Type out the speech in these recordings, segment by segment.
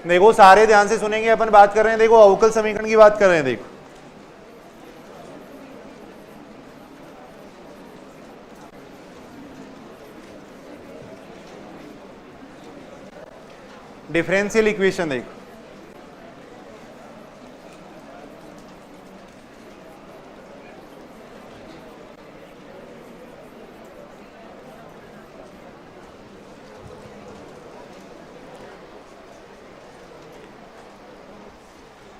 देखो सारे ध्यान से सुनेंगे, अपन बात कर रहे हैं देखो अवकल समीकरण की बात कर रहे हैं। देखो डिफरेंशियल इक्वेशन देखो,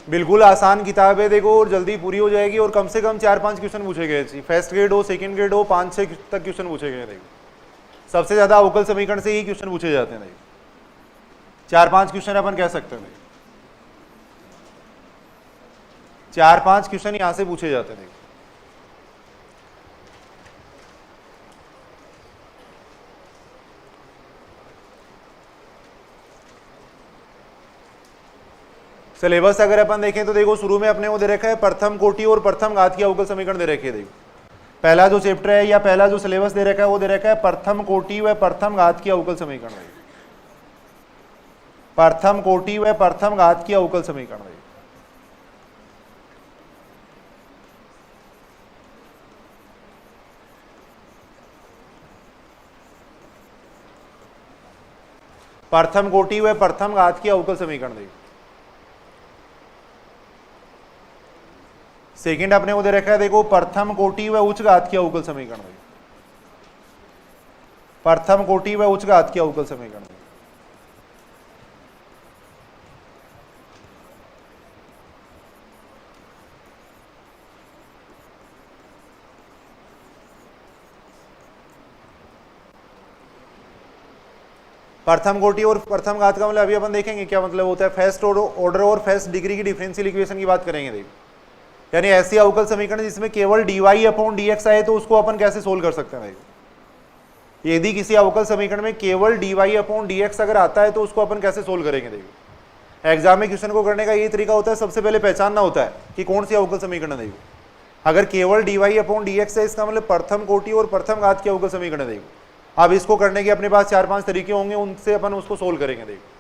बिल्कुल आसान किताब है देखो, और जल्दी पूरी हो जाएगी, और कम से कम 4-5 क्वेश्चन पूछे गए, फर्स्ट ग्रेड हो सेकंड ग्रेड हो 5-6 तक क्वेश्चन पूछे गए। देखो सबसे ज्यादा अवकल समीकरण से ही क्वेश्चन पूछे जाते हैं। देखो 4-5 क्वेश्चन अपन कह सकते हैं, 4-5 क्वेश्चन यहां से पूछे जाते हैं। देखो सिलेबस अगर अपन देखें तो देखो शुरू में अपने को दे रखा है प्रथम कोटि और प्रथम घात की अवकल समीकरण दे रखे है। देखो पहला जो चैप्टर है या पहला जो सिलेबस दे रखा है वो दे रखा है प्रथम कोटि व प्रथम घात की अवकल समीकरण। प्रथम कोटि व प्रथम घात की अवकल समीकरण। प्रथम कोटि व प्रथम घात की अवकल समीकरण। देखो सेकंड अपने को दे रखा है देखो प्रथम कोटि व उच्च घात की अवकल समीकरण। प्रथम कोटि व उच्च घात की अवकल समीकरण। प्रथम कोटि और प्रथम घात का मतलब अभी अपन देखेंगे क्या मतलब होता है। फर्स्ट ऑर्डर और फर्स्ट डिग्री की डिफरेंशियल इक्वेशन की बात करेंगे। देखो यानी ऐसी अवकल समीकरण जिसमें केवल dy अपॉन dx आए तो उसको अपन कैसे सोल्व कर सकते हैं। देखो यदि किसी अवकल समीकरण में केवल dy अपॉन dx अगर आता है तो उसको अपन कैसे सोल्व करेंगे। देखो एग्जाम में क्वेश्चन को करने का यही तरीका होता है, सबसे पहले पहचानना होता है कि कौन सी अवकल समीकरण है। देखो अगर केवल dy अपॉन dx है इसका मतलब प्रथम कोटि और प्रथम घात की अवकल समीकरण है। देखो अब इसको करने के अपने पास 4-5 तरीके होंगे, उनसे अपन उसको सोल्व करेंगे। देखो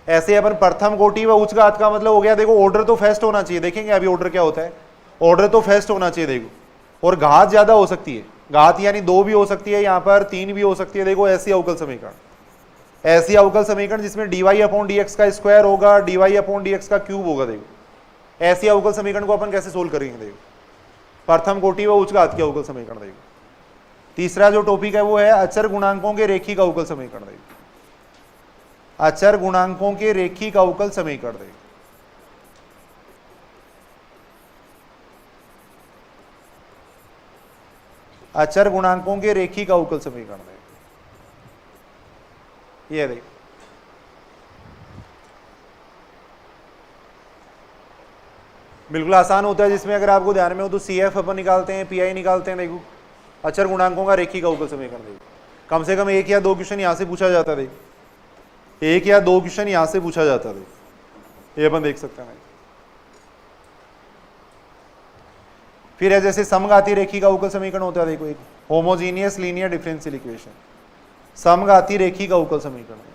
ऐसे अपन प्रथम कोटि व उच्च घात का मतलब हो गया देखो ऑर्डर तो फर्स्ट होना चाहिए। देखेंगे अभी ऑर्डर क्या होता है, ऑर्डर तो फर्स्ट होना चाहिए। देखो और घात ज्यादा हो सकती है, घात यानी 2 भी हो सकती है, यहाँ पर 3 भी हो सकती है। देखो ऐसी अवकल समीकरण, ऐसी अवकल समीकरण जिसमें dy अपॉन dx का स्क्वायर होगा, dy अपॉन dx का क्यूब होगा। देखो ऐसी अवकल समीकरण को अपन कैसे सोल्व करेंगे। देखो प्रथम कोटि व उच्च घात की अवकल समीकरण। देखो तीसरा जो टॉपिक है वो है अचर गुणांकों के रेखिक अवकल समीकरण। देखो अचर गुणांकों के रेखिक अवकल समीकरण। देखो अचर गुणांकों के रेखिक अवकल समीकरण। ये देखो बिल्कुल आसान होता है, जिसमें अगर आपको ध्यान में हो तो CF अपन निकालते हैं, PI निकालते हैं। देखो अचर गुणांकों का रेखिक अवकल समीकरण। देखो कम से कम 1 या 2 क्वेश्चन यहां से पूछा जाता है। देखो 1 या 2 क्वेश्चन यहां से पूछा जाता है। देखो ये अपन देख सकते हैं। फिर है जैसे समघाती रेखिक अवकल समीकरण होता है। देखो एक होमोजीनियस लीनियर डिफरेंशियल इक्वेशन, समघाती रेखिक अवकल समीकरण।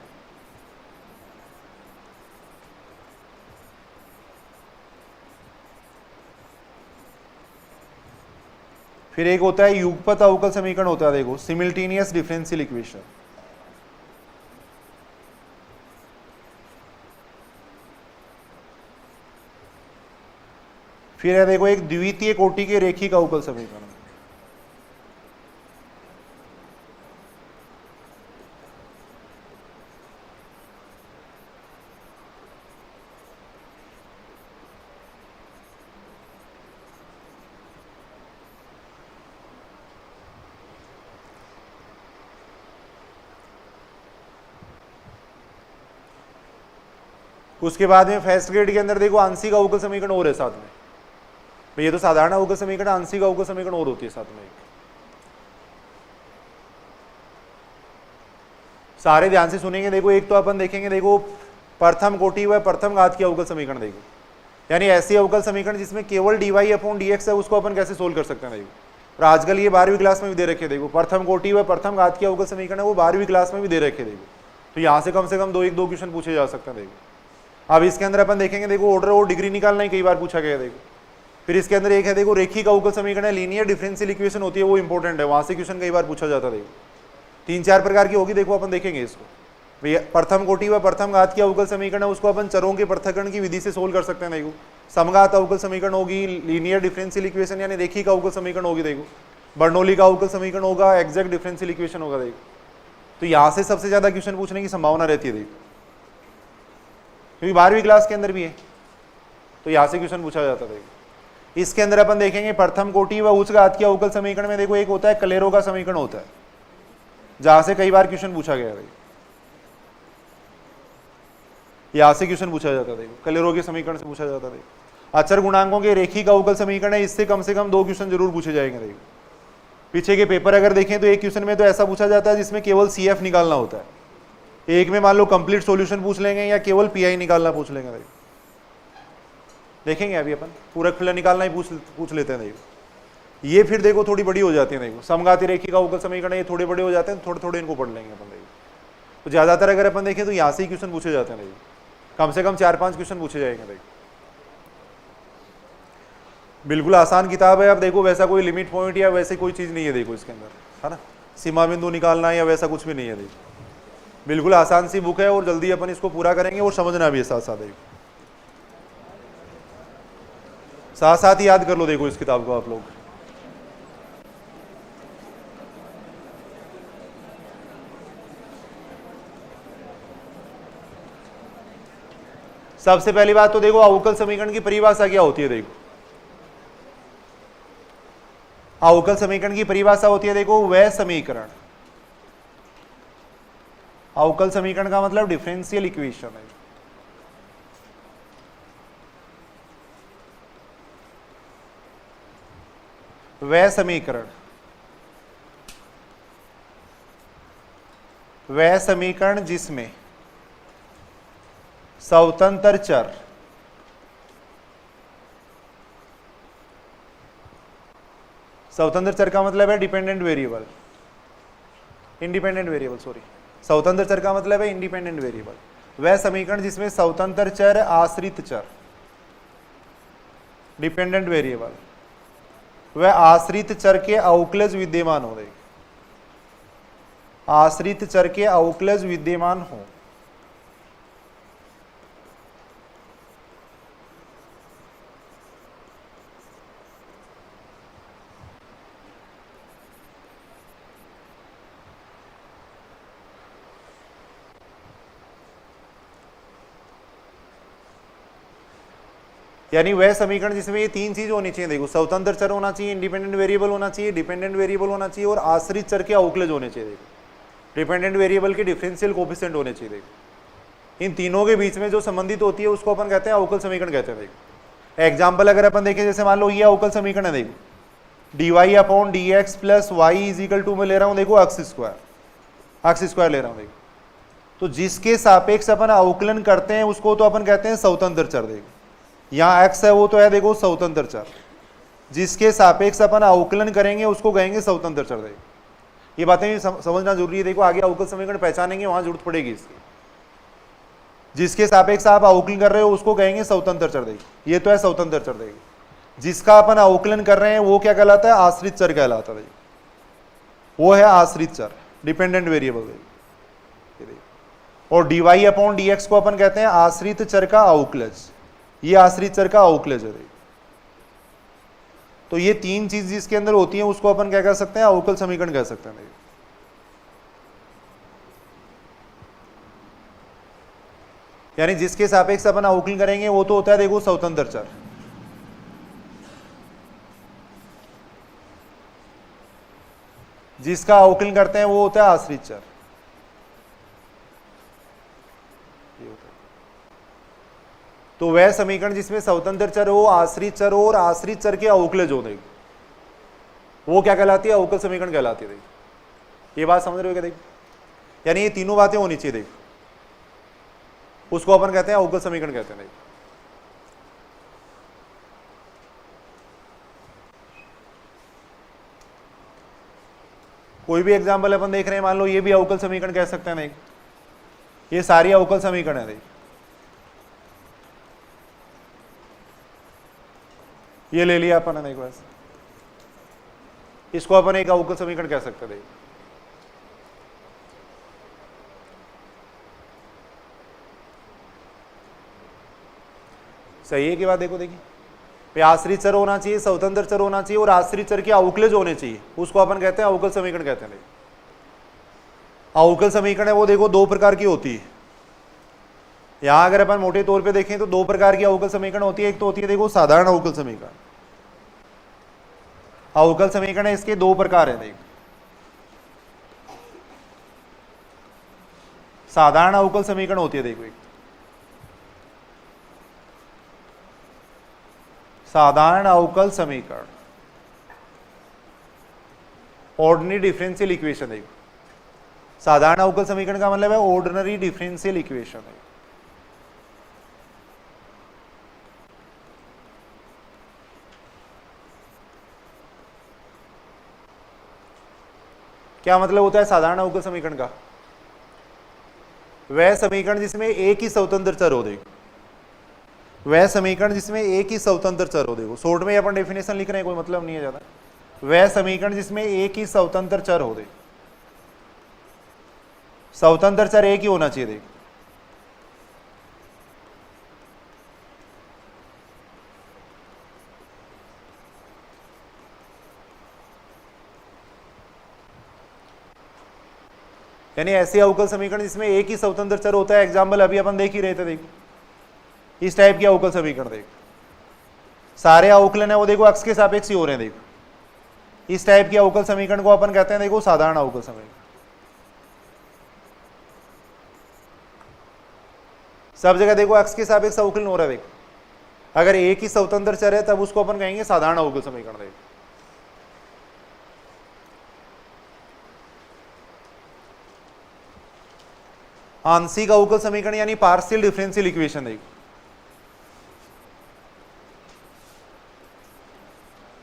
फिर एक होता है युगपत अवकल समीकरण होता है। देखो सिमिल्टेनियस डिफरेंशियल इक्वेशन। फिर है देखो एक द्वितीय कोटि के रेखिक अवकल समीकरण। उसके बाद में फर्स्ट ग्रेड के अंदर देखो आंशिक अवकल समीकरण और है साथ में। ये तो साधारण अवकल समीकरण, आंशिक अवकल समीकरण और होती है साथ में। सारे ध्यान से सुनेंगे। देखो एक तो अपन देखेंगे देखो प्रथम कोटि व प्रथम घात की अवकल समीकरण। देखो यानी ऐसी अवकल समीकरण जिसमें केवल dy अपॉन dx है उसको अपन कैसे सोल्व कर सकते हैं। देखो और आजकल ये 12वीं क्लास में भी दे रखे। देखो प्रथम कोटि व प्रथम घात की अवकल समीकरण है वो 12वीं क्लास में भी दे रखे। देखो तो यहाँ से कम 2 क्वेश्चन पूछे जा सकते हैं। देखो अब इसके अंदर अपन देखेंगे, देखो ऑर्डर और डिग्री निकालना ही कई बार पूछा गया। देखो फिर इसके अंदर एक है, देखो रेखिक अवकल समीकरण है, लीनियर डिफरेंशियल इक्वेशन होती है, वो इंपॉर्टेंट है, वहां से क्वेश्चन कई बार पूछा जाता है। देखो 3-4 प्रकार की होगी, देखो अपन देखेंगे इसको। भैया प्रथम कोटि व प्रथम घात की अवकल समीकरण है, उसको अपन चरों के पृथक्करण की विधि से सोल्व कर सकते हैं। देखो समघात अवकल समीकरण होगी, लीनियर डिफरेंशियल इक्वेशन यानी रेखिक अवकल समीकरण होगी, देखो बर्नौली का अवकल समीकरण होगा, एग्जैक्ट डिफरेंशियल इक्वेशन होगा। देखो तो यहाँ से सबसे ज्यादा क्वेश्चन पूछने की संभावना रहती है, देखो क्योंकि 12वीं क्लास के अंदर भी है, तो यहाँ से क्वेश्चन पूछा जाता है। देखो इसके अंदर अपन देखेंगे प्रथम कोटि व उच्च घात की अवकल समीकरण में, देखो एक होता है कलेरो का समीकरण होता है, जहां से कई बार क्वेश्चन पूछा गया है, यहां से क्वेश्चन पूछा जाता है। देखो कलेरो के समीकरण से पूछा जाता है। अचर गुणांकों के रेखिक अवकल समीकरण है, इससे कम से कम 2 क्वेश्चन जरूर पूछे जाएंगे। देखो पीछे के पेपर अगर देखें तो एक क्वेश्चन में तो ऐसा पूछा जाता है जिसमें केवल CF निकालना होता है, एक में मान लो कंप्लीट सॉल्यूशन पूछ लेंगे या केवल PI निकालना पूछ लेंगे। देखो देखेंगे अभी अपन पूरक फलन निकालना ही पूछ लेते हैं। देखो ये फिर देखो थोड़ी बड़ी हो जाती है। देखो समघाती रेखिक अवकल समीकरण ये थोड़े बड़े हो जाते हैं, थोड़े थोड़े इनको पढ़ लेंगे अपन। देखो तो ज्यादातर अगर अपन देखें तो यहाँ से ही क्वेश्चन पूछे जाते हैं। देखो कम से कम 4-5 क्वेश्चन पूछे जाएंगे। देखो बिल्कुल आसान किताब है। अब देखो वैसा कोई लिमिट पॉइंट या वैसे कोई चीज नहीं है, देखो इसके अंदर है ना, सीमा बिंदु निकालना या वैसा कुछ भी नहीं है। देखो बिल्कुल आसान सी बुक है और जल्दी अपन इसको पूरा करेंगे और समझना भी है साथ साथ। देखो साथ साथ ही याद कर लो देखो इस किताब को आप लोग। सबसे पहली बात तो देखो अवकल समीकरण की परिभाषा क्या होती है। देखो अवकल समीकरण की परिभाषा होती है, देखो वह समीकरण, अवकल समीकरण का मतलब डिफरेंशियल इक्वेशन है। वह समीकरण, वह समीकरण जिसमें स्वतंत्र चर स्वतंत्र चर का मतलब है dependent variable, independent variable sorry, स्वतंत्र चर का मतलब है इंडिपेंडेंट वेरिएबल। वह समीकरण जिसमें स्वतंत्र चर, आश्रित चर, डिपेंडेंट वेरिएबल, वह आश्रित चर के अवकलज विद्यमान हो। देख आश्रित चर के अवकलज विद्यमान हो, यानी वह समीकरण जिसमें ये 3 चीज होनी चाहिए। देखो स्वतंत्र चर होना चाहिए, इंडिपेंडेंट वेरिएबल होना चाहिए, डिपेंडेंट वेरिएबल होना चाहिए और आश्रित चर के अवकलज होने चाहिए। देखो डिपेंडेंट वेरिएबल के डिफरेंशियल कोएफिशिएंट होने चाहिए। देखो इन तीनों के बीच में जो संबंधित होती है उसको अपन कहते हैं अवकल समीकरण कहते हैं। देखो एग्जाम्पल अगर अपन देखें, जैसे मान लो ये अवकल समीकरण है, देखो dy/dx plus y is equal to में ले रहा हूं, देखो x स्क्वायर ले रहा हूं। देखो तो जिसके सापेक्ष अपन अवकलन करते हैं उसको तो अपन कहते हैं स्वतंत्र चर। देखो यहाँ x है वो तो है देखो स्वतंत्र चर, जिसके सापेक्ष अपन अवकलन करेंगे उसको कहेंगे स्वतंत्र चर। देखो ये बातें भी समझना जरूरी है। देखो आगे अवकल समीकरण पहचानेंगे वहां जरूरत पड़ेगी इसकी। जिसके सापेक्ष आप अवकलन कर रहे हो उसको कहेंगे स्वतंत्र चर। देखो ये तो है स्वतंत्र चर। देखो जिसका अपन अवकलन कर रहे हैं वो क्या कहलाता है, आश्रित चर कहलाता है। वो है आश्रित चर, डिपेंडेंट वेरिएबल। और dy/dx को अपन कहते हैं आश्रित चर का अवकलज, ये आश्रित चर का अवकलज है। तो ये 3 चीज जिसके अंदर होती है उसको अपन क्या कह सकते हैं, अवकल समीकरण कह सकते हैं। यानी जिसके सापेक्ष अपन अवकलन करेंगे वो तो होता है देखो स्वतंत्र चर, जिसका अवकलन करते हैं वो होता है आश्रित चर। तो वह समीकरण जिसमें स्वतंत्र चर हो, आश्रित चर हो और आश्रित चर के अवकलज हो, देखो वो क्या कहलाती है, अवकल समीकरण कहलाती है। देखो ये बात समझ रहे हो क्या? देखो यानी ये तीनों बातें होनी चाहिए। देखो उसको अपन कहते हैं अवकल समीकरण कहते हैं। देखो कोई भी एग्जाम्पल अपन देख रहे हैं, मान लो ये भी अवकल समीकरण कह सकते हैं। देखो ये सारी अवकल समीकरण है। देखो ये ले लिया अपन ने एक बार, इसको अपन एक अवकल समीकरण कह सकते थे। सही है कि बात? देखो देखिए, आश्रित चर होना चाहिए, स्वतंत्र चर होना चाहिए और आश्रित चर के अवकलज होने चाहिए, उसको अपन कहते हैं अवकल समीकरण कहते हैं। अवकल समीकरण है वो देखो दो प्रकार की होती है। यहां अगर अपन मोटे तौर पे देखें तो दो प्रकार की अवकल समीकरण होती है। एक तो होती है देखो साधारण अवकल समीकरण। अवकल समीकरण है इसके दो प्रकार है। देखो साधारण अवकल समीकरण होती है, देखो एक साधारण अवकल समीकरण, ऑर्डिनरी डिफरेंशियल इक्वेशन। देखो साधारण अवकल समीकरण का मतलब है ऑर्डिनरी डिफरेंशियल इक्वेशन है। क्या मतलब होता है साधारण अवकल समीकरण का? वह समीकरण जिसमें एक ही स्वतंत्र चर हो। देखो वह समीकरण जिसमें एक ही स्वतंत्र चर हो। देखो शॉर्ट में अपन डेफिनेशन लिख रहे हैं, कोई मतलब नहीं है ज्यादा। वह समीकरण जिसमें एक ही स्वतंत्र चर हो। देखो स्वतंत्र चर एक ही होना चाहिए। देखो यानी ऐसे अवकल समीकरण जिसमें एक ही स्वतंत्र चर होता है। एग्जाम्पल अभी अपन देख ही रहे थे। देखो इस टाइप के अवकल समीकरण, देखो सारे अवकलन है वो देखो अक्ष के सापेक्ष ही हो रहे हैं। देखो इस टाइप के अवकल समीकरण को अपन कहते हैं देखो साधारण अवकल समीकरण। सब जगह देखो अक्ष के सापेक्ष अवकलन हो रहा है। देखो अगर एक ही स्वतंत्र चर है तब उसको अपन कहेंगे साधारण अवकल समीकरण। देखो आंशिक अवकल समीकरण यानी पार्शियल डिफरेंशियल इक्वेशन। देखो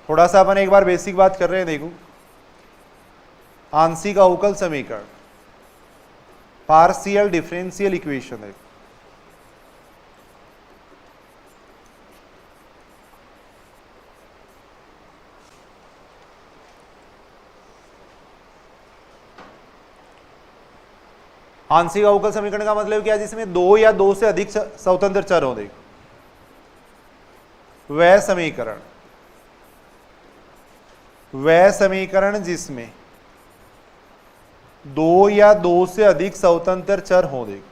थोड़ा सा अपन एक बार बेसिक बात कर रहे हैं। देखो आंशिक अवकल समीकरण, पार्शियल डिफरेंशियल इक्वेशन है। आंशिक अवकल समीकरण का मतलब क्या है? जिसमें दो या दो से अधिक स्वतंत्र चर हो। देखो वह समीकरण जिसमें दो या दो से अधिक स्वतंत्र चर हो। देखो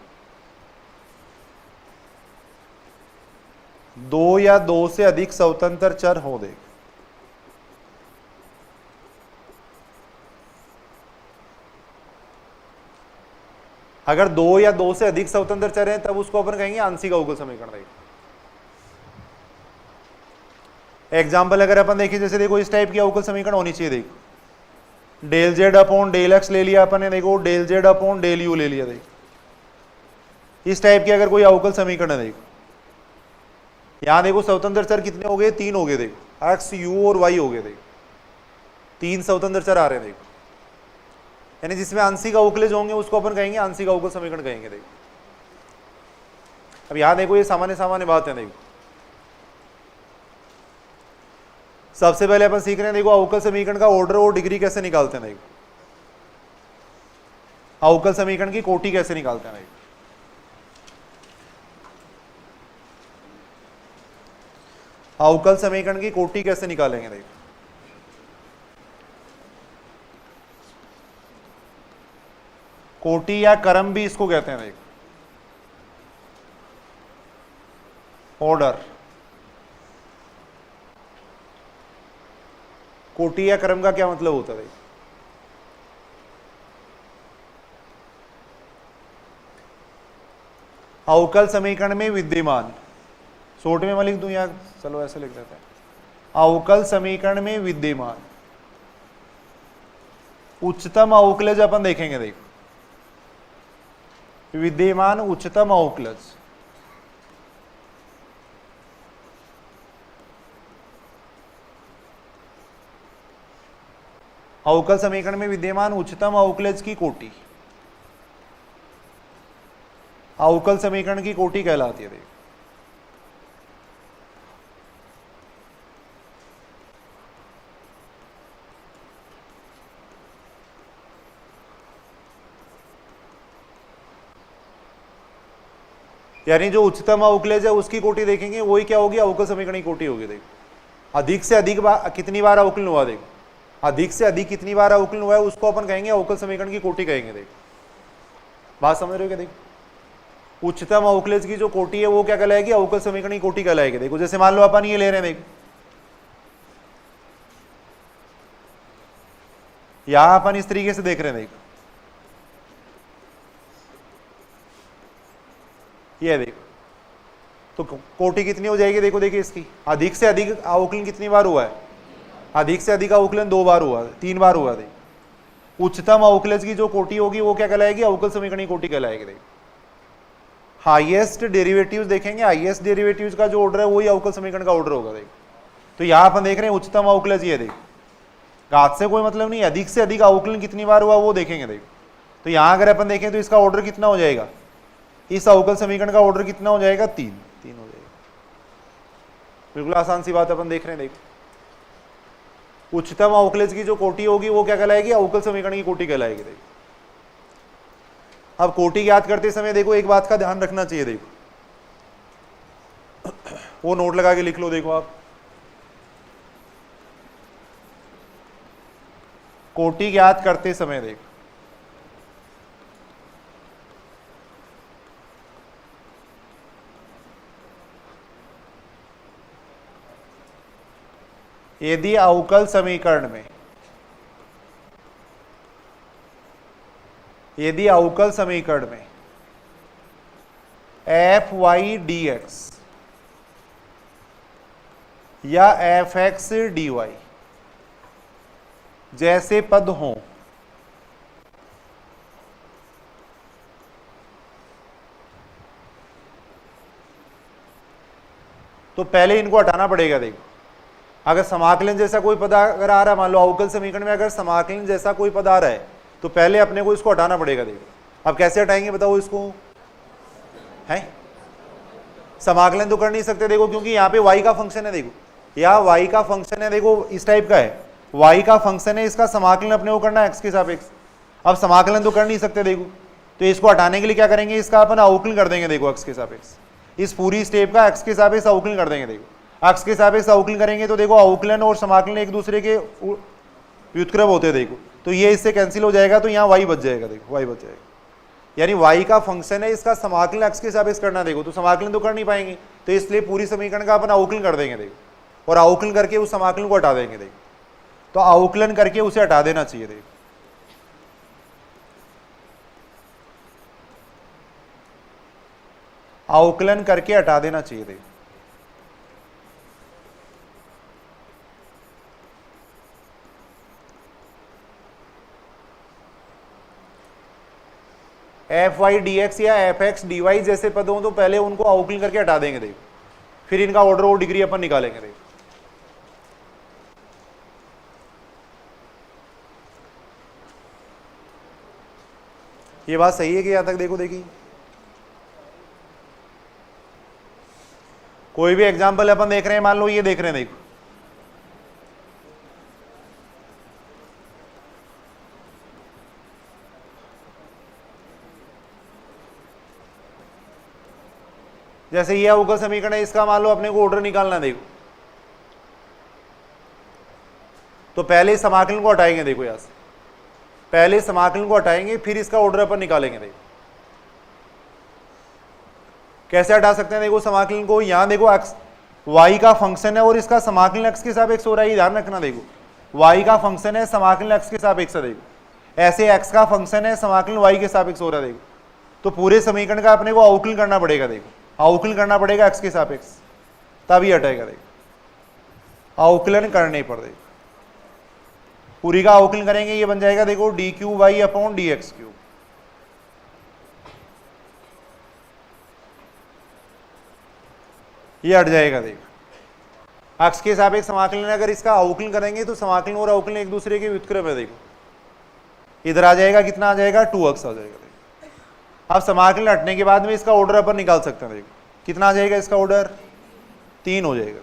दो या दो से अधिक स्वतंत्र चर हो। देखो अगर दो या दो से अधिक स्वतंत्र चर हैं तब उसको अपन कहेंगे आंशिक अवकल समीकरण। देखो एग्जाम्पल अगर अपन देखें, जैसे देखो इस टाइप की अवकल समीकरण होनी चाहिए। देखो del Z upon del X ले लिया अपन ने। देखो del Z upon del U ले लिया। देखो इस टाइप की अगर कोई अवकल समीकरण है। देखो यहां देखो स्वतंत्र चर कितने हो गए? तीन हो गए। देखो एक्स यू और वाई हो गए। देखो तीन स्वतंत्र चर आ रहे हैं। देखो यानी जिसमें आंशिक अवकलज होंगे उसको अपन कहेंगे आंशिक अवकल समीकरण कहेंगे। देखो अब यहां देखो ये सामान्य सामान्य बात है। देखो सबसे पहले अपन सीख रहे हैं देखो अवकल समीकरण का ऑर्डर और डिग्री कैसे निकालते हैं। देखो अवकल समीकरण की कोटि कैसे निकालते हैं। देखो अवकल समीकरण की कोटि कैसे निकालेंगे। देखो कोटि या क्रम भी इसको कहते हैं। देखो ऑर्डर, कोटि या क्रम का क्या मतलब होता है? अवकल समीकरण में विद्यमान, शॉर्ट में मैं लिख दूं या चलो ऐसे लिख देते हैं। अवकल समीकरण में विद्यमान उच्चतम अवकलज अपन देखेंगे। देखो विद्यमान उच्चतम अवकलज, अवकल समीकरण में विद्यमान उच्चतम अवकलज की कोटि अवकल समीकरण की कोटि कहलाती है। देखो यानी जो उच्चतम अवकलज है उसकी कोटि देखेंगे, वही क्या होगी, अवकल समीकरण की कोटि होगी। देखो अधिक से अधिक कितनी बार अवकलन हुआ, देखो अधिक से अधिक कितनी बार अवकलन हुआ है उसको अपन कहेंगे अवकल समीकरण की कोटि कहेंगे। देखो बात समझ रहे हो क्या? देखो उच्चतम अवकलज की जो कोटि है वो क्या कहलाएगी, अवकल समीकरण की कोटि कहलाएगी। देखो जैसे मान लो अपन ये ले रहे हैं, देखो यहां अपन इस तरीके से देख रहे हैं, देखो ये देखो तो कोटि कितनी हो जाएगी, देखो देखिए इसकी अधिक से अधिक अवकलन कितनी बार हुआ है, अधिक से अधिक अवकलन 2 बार हुआ है, 3 बार हुआ। देखो उच्चतम अवकलज की जो कोटि होगी वो क्या कहलाएगी, अवकल समीकरण की कोटि कहलाएगी। देखो हाईएस्ट डेरिवेटिव्स देखेंगे, हाईएस्ट डेरिवेटिव्स का जो ऑर्डर है वही अवकल समीकरण का ऑर्डर होगा। देखो तो यहां अपन देख रहे हैं उच्चतम अवकलज ये, देखो घात से कोई मतलब नहीं, अधिक से अधिक अवकलन कितनी बार हुआ वो देखेंगे। देखो तो यहां अगर अपन देखें तो इसका ऑर्डर कितना हो जाएगा, इस अवकल समीकरण का ऑर्डर कितना हो जाएगा, 3 हो जाएगा। बिल्कुल आसान सी बात अपन देख रहे हैं। देखो उच्चतम अवकलज की जो कोटि होगी वो क्या कहलाएगी, अवकल समीकरण की कोटि कहलाएगी। देखो अब कोटि याद करते समय देखो एक बात का ध्यान रखना चाहिए, देखो वो नोट लगा के लिख लो। देखो आप कोटि याद करते समय देखो यदि अवकल समीकरण में, यदि अवकल समीकरण में एफ वाई डी एक्स या एफ एक्स डी वाई जैसे पद हों तो पहले इनको हटाना पड़ेगा। देखो अगर समाकलन जैसा कोई पद अगर आ रहा है, मान लो अवकल समीकरण में अगर समाकलन जैसा कोई पद आ रहा है तो पहले अपने को इसको हटाना पड़ेगा। देखो अब कैसे हटाएंगे बताओ इसको, है समाकलन तो कर नहीं सकते देखो, क्योंकि यहाँ पे y का फंक्शन है। देखो यहाँ y का फंक्शन है, देखो इस टाइप का है, y का फंक्शन है, इसका समाकलन अपने को करना है x के सापेक्ष। अब समाकलन तो कर नहीं सकते, देखो तो इसको हटाने के लिए क्या करेंगे, इसका अपन अवकलन कर देंगे। देखो x के सापेक्ष, इस पूरी स्टेप का x के सापेक्ष अवकलन कर देंगे। देखो x के सापेक्ष अवकलन करेंगे तो देखो अवकलन और समाकलन एक दूसरे के व्युत्क्रम होते हैं। देखो तो ये इससे कैंसिल हो जाएगा, तो यहाँ y बच जाएगा। देखो y बच जाएगा, यानी y का फंक्शन है, इसका समाकलन x के सापेक्ष करना। देखो तो समाकलन तो कर नहीं पाएंगे, तो इसलिए पूरी समीकरण का अपन अवकलन कर देंगे। देखो और अवकलन करके उस समाकलन को हटा देंगे। देखो तो अवकलन करके उसे हटा देना चाहिए। देखो अवकलन करके हटा देना चाहिए। देखो एफ वाई डी एक्स या एफ एक्स डी वाई जैसे पद हों तो पहले उनको अवकलन करके हटा देंगे। देखो फिर इनका ऑर्डर और डिग्री अपन निकालेंगे। देखो ये बात सही है कि यहां तक देखो, देखिए कोई भी एग्जांपल अपन देख रहे हैं, मान लो ये देख रहे हैं। देखो जैसे ये अवकल समीकरण है, इसका मान लो अपने को ऑर्डर निकालना है। देखो तो पहले समाकलन को हटाएंगे। देखो यहां से पहले समाकलन को हटाएंगे, फिर इसका ऑर्डर अपन निकालेंगे। देखो कैसे हटा सकते हैं, देखो समाकलन को यहां देखो x y का फंक्शन है और इसका समाकलन x के सापेक्ष हो रहा है, ध्यान रखना। देखो y का फंक्शन है, समाकलन x के सापेक्ष है। देखो ऐसे x का फंक्शन है, समाकलन y के सापेक्ष हो रहा है। देखो तो पूरे समीकरण का अपने को अवकलन करना पड़ेगा। देखो अवकलन करना पड़ेगा x के सापेक्ष, तभी हटेगा। देखो अवकलन करने पर देखो पूरी का अवकलन करेंगे, ये बन जाएगा देखो D Q Y upon D X cube. ये हट जाएगा। देखो x के सापेक्ष समाकलन, अगर इसका अवकलन करेंगे तो समाकलन और अवकलन एक दूसरे के व्युत्क्रम है। देखो इधर आ जाएगा, कितना आ जाएगा, 2x आ जाएगा। अब समाकलन हटने के बाद में इसका ऑर्डर अपन निकाल सकते हैं। देखो कितना आ जाएगा इसका ऑर्डर, 3 हो जाएगा।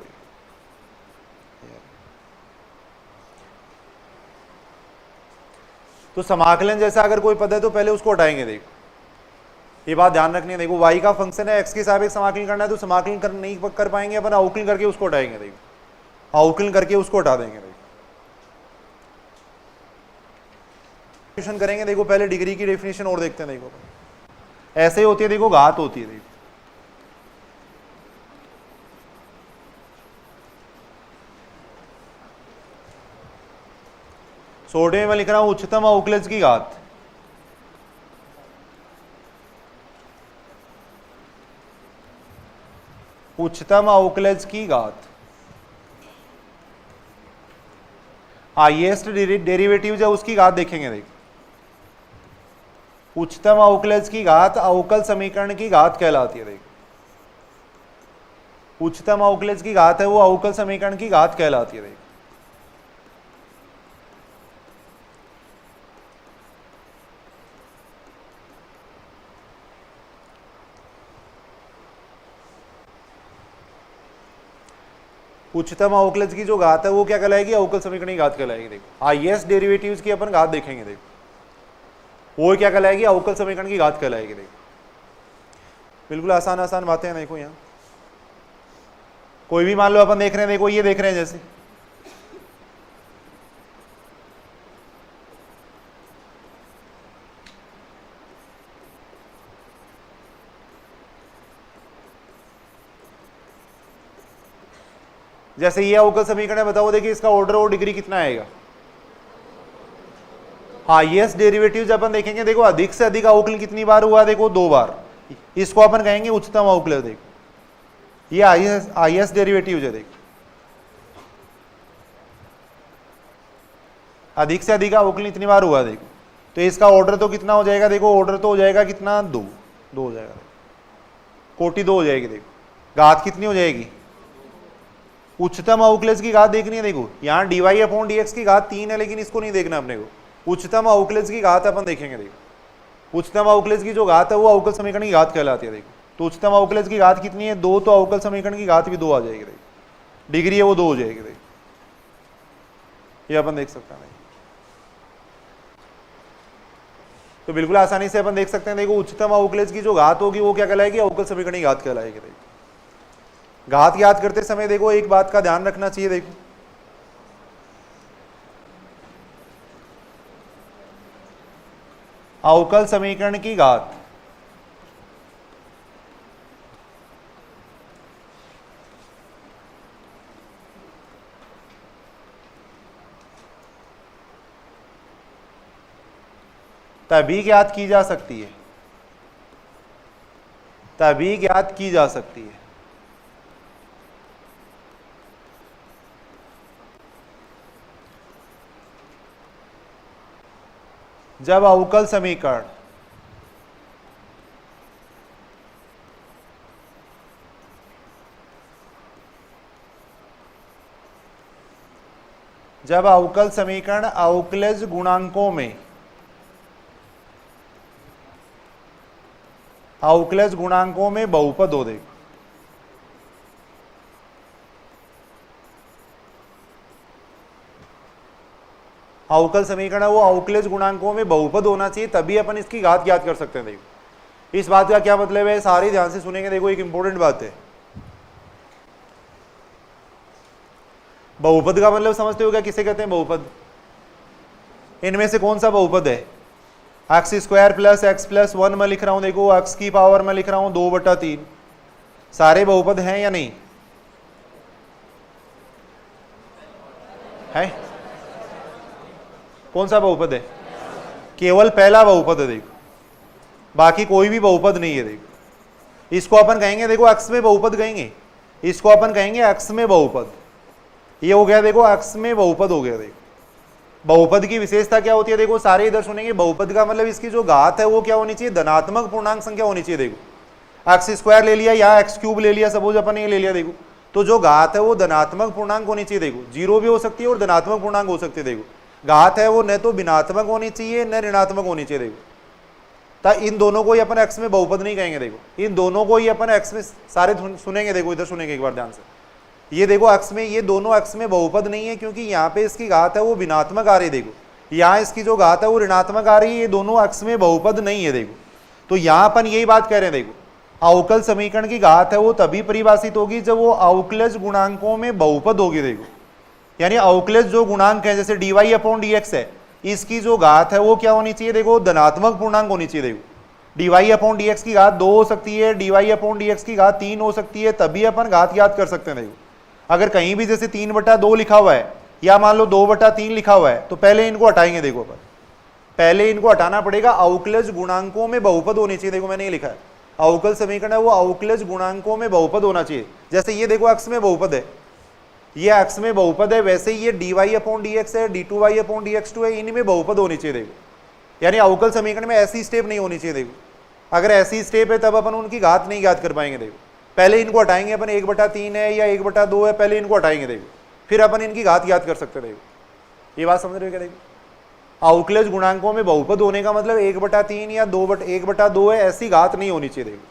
तो समाकलन जैसा अगर कोई पद है तो पहले उसको हटाएंगे। देखो ये बात ध्यान रखनी है। देखो y का फंक्शन है, x के सापेक्ष समाकलन करना है, तो समाकलन नहीं कर पाएंगे अपन, अवकलन करके उसको हटाएंगे। देखो अवकलन करके उसको हटा देंगे। देखो करेंगे, देखो पहले डिग्री की डेफिनेशन और देखते हैं। देखो ऐसे ही होती है, देखो घात होती है। देखो छोटे में मैं लिख रहा हूं उच्चतम अवकलज की घात। उच्चतम अवकलज की घात हाईएस्ट डेरिवेटिव है उसकी घात देखेंगे। देखो उच्चतम अवकलज की घात अवकल समीकरण की घात कहलाती है। देखो उच्चतम अवकलज की घात है वो अवकल समीकरण की घात कहलाती है। देखो उच्चतम अवकलज की जो घात है वो क्या कहलाएगी, अवकल समीकरण की घात कहलाएगी। देखो हाईएस्ट डेरिवेटिव्स की अपन घात देखेंगे। देखो वो क्या कहलाएगी, अवकल समीकरण की घात कहलाएगी। देखो बिल्कुल आसान आसान बातें हैं। देखो यहाँ कोई भी मान लो अपन देख रहे हैं, देखो ये देख रहे हैं जैसे जैसे ये अवकल समीकरण है, बताओ देखिए इसका ऑर्डर और डिग्री कितना आएगा। हाईएस्ट डेरिवेटिव्स अपन देखेंगे। देखो अधिक से अधिक अवकलन कितनी बार हुआ, देखो 2 बार। इसको अपन कहेंगे उच्चतम अवकलज। देखो ये हाईएस्ट डेरिवेटिव है। देखो अधिक से अधिक अवकलन इतनी बार हुआ। देखो तो इसका ऑर्डर तो कितना हो जाएगा, देखो ऑर्डर तो हो जाएगा कितना, 2 हो जाएगा, कोटि 2 हो जाएगी। देखो घात कितनी हो जाएगी, उच्चतम अवकलज की घात देखनी है। देखो यहाँ dy/dx की घात 3 है, लेकिन इसको नहीं देखना अपने को। उच्चतम अवकलज की घात अपन देखेंगे। देखो उच्चतम अवकलज की जो घात है वो अवकल समीकरण की घात कहलाती है। देखो तो उच्चतम अवकलज की घात कितनी है, 2, तो अवकल समीकरण की घात भी 2 आ जाएगी। देखो डिग्री है वो 2 हो जाएगी। देखो ये अपन देख सकते हैं। तो बिल्कुल आसानी से अपन देख सकते हैं। देखो उच्चतम अवकलज की जो घात होगी वो क्या कहलाएगी, अवकल समीकरण की घात कहलाएगी। देखो घात याद करते समय देखो एक बात का ध्यान रखना चाहिए। देखो अवकल समीकरण की घात तभी ज्ञात की जा सकती है, तभी ज्ञात की जा सकती है जब अवकल समीकरण अवकलज गुणांकों में बहुपद हो। देखो अवकल समीकरण है वो अवकलज गुणांकों में बहुपद होना चाहिए, तभी अपन इसकी घात ज्ञात कर सकते हैं। देखो इस बात का क्या मतलब है, सारे ध्यान से सुनेंगे। देखो एक इंपॉर्टेंट बात है, बहुपद का मतलब समझते हो क्या, किसे कहते हैं बहुपद। इनमें से कौन सा बहुपद है, x² + x + 1 में लिख रहा हूं। देखो x की पावर में लिख रहा हूं 2/3। सारे बहुपद हैं या नहीं है, कौन सा बहुपद है, केवल पहला बहुपद है। देखो बाकी कोई भी बहुपद नहीं है। देखो इसको अपन कहेंगे, देखो x में बहुपद कहेंगे, इसको अपन कहेंगे x में बहुपद। ये हो गया, देखो x में बहुपद हो गया। देखो बहुपद की विशेषता क्या होती है, देखो सारे इधर सुनेंगे। बहुपद का मतलब इसकी जो घात है वो क्या होनी चाहिए, धनात्मक पूर्णांक संख्या होनी चाहिए। देखो x² ले लिया या x³ ले लिया, सपोज अपन ये ले लिया। देखो तो जो घात है वो धनात्मक पूर्णांक होनी चाहिए। देखो 0 भी हो सकती है और धनात्मक पूर्णांक हो सकती है। देखो घात है वो न तो भिन्नात्मक होनी चाहिए न ऋणात्मक होनी चाहिए। देखो तो इन दोनों को ही अपन x में बहुपद नहीं कहेंगे। देखो इन दोनों को ही अपन x में, सारे सुनेंगे। देखो इधर सुनेंगे एक बार ध्यान से। ये देखो x में, ये दोनों x में बहुपद नहीं है, क्योंकि यहाँ पे इसकी घात है वो भिन्नात्मक आ रही है। देखो यहाँ इसकी जो घात है वो ऋणात्मक आ रही है, ये दोनों x में बहुपद नहीं है। देखो तो यहां अपन यही बात कह रहे हैं, देखो अवकल समीकरण की घात है वो तभी परिभाषित होगी जब वो अवकलज गुणांकों में बहुपद होगी। देखो यानी अवकलज जो गुणांक है जैसे dy अपॉन dx है, इसकी जो घात है वो क्या होनी चाहिए, देखो धनात्मक पूर्णांक होनी चाहिए। देखो dy अपॉन dx की घात 2 हो सकती है, dy अपॉन dx की घात 3 हो सकती है, तभी अपन घात याद कर सकते हैं। देखो अगर कहीं भी जैसे 3/2 लिखा हुआ है या मान लो 2/3 लिखा हुआ है तो पहले इनको हटाएंगे। देखो अपन पहले इनको हटाना पड़ेगा, अवकलज गुणांकों में बहुपद होनी चाहिए। देखो मैंने ये लिखा है अवकल समीकरण है वो अवकलज गुणांकों में बहुपद होना चाहिए। जैसे ये देखो अक्ष में बहुपद है, ये अक्ष में बहुपद है, वैसे ही ये dy अपॉन dx है, d2y अपॉन dx2 है, इनमें बहुपद होनी चाहिए। देखो यानी अवकल समीकरण में ऐसी स्टेप नहीं होनी चाहिए। देखो अगर ऐसी स्टेप है तब अपन उनकी घात नहीं याद कर पाएंगे। देखो पहले इनको हटाएंगे अपन, 1/3 है या 1/2 है, पहले इनको हटाएंगे। देखो फिर अपन इनकी घात याद कर सकते। देखो ये बात समझ रहे हो क्या? देखो अवकलज गुणांकों में बहुपद होने का मतलब 1/3 या 1/2 है, ऐसी घात नहीं होनी चाहिए। देखो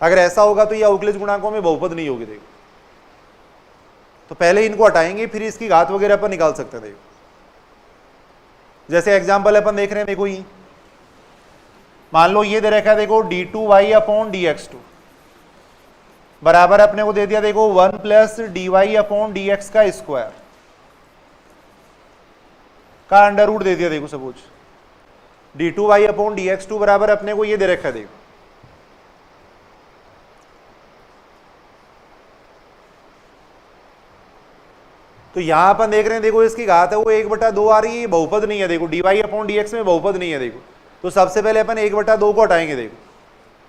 अगर ऐसा होगा तो ये अवकलज गुणांकों में बहुपद नहीं होगी। देखो तो पहले इनको हटाएंगे फिर इसकी घात वगैरह अपन निकाल सकते हैं। देखो जैसे एग्जांपल अपन देख रहे हैं, देखो ये मान लो ये दे रखा है, देखो d2y अपॉन dx2 बराबर अपने को दे दिया देखो 1 प्लस dy अपॉन dx का स्क्वायर का अंडर रूट दे दिया। देखो सपोज d2y अपॉन dx2 बराबर अपने को ये दे रखा है। देखो तो यहां अपन देख रहे हैं, देखो इसकी घात है वो 1/2 आ रही है, बहुपद नहीं है। देखो dy अपॉन dx में बहुपद नहीं है। देखो तो सबसे पहले अपन 1/2 को हटाएंगे। देखो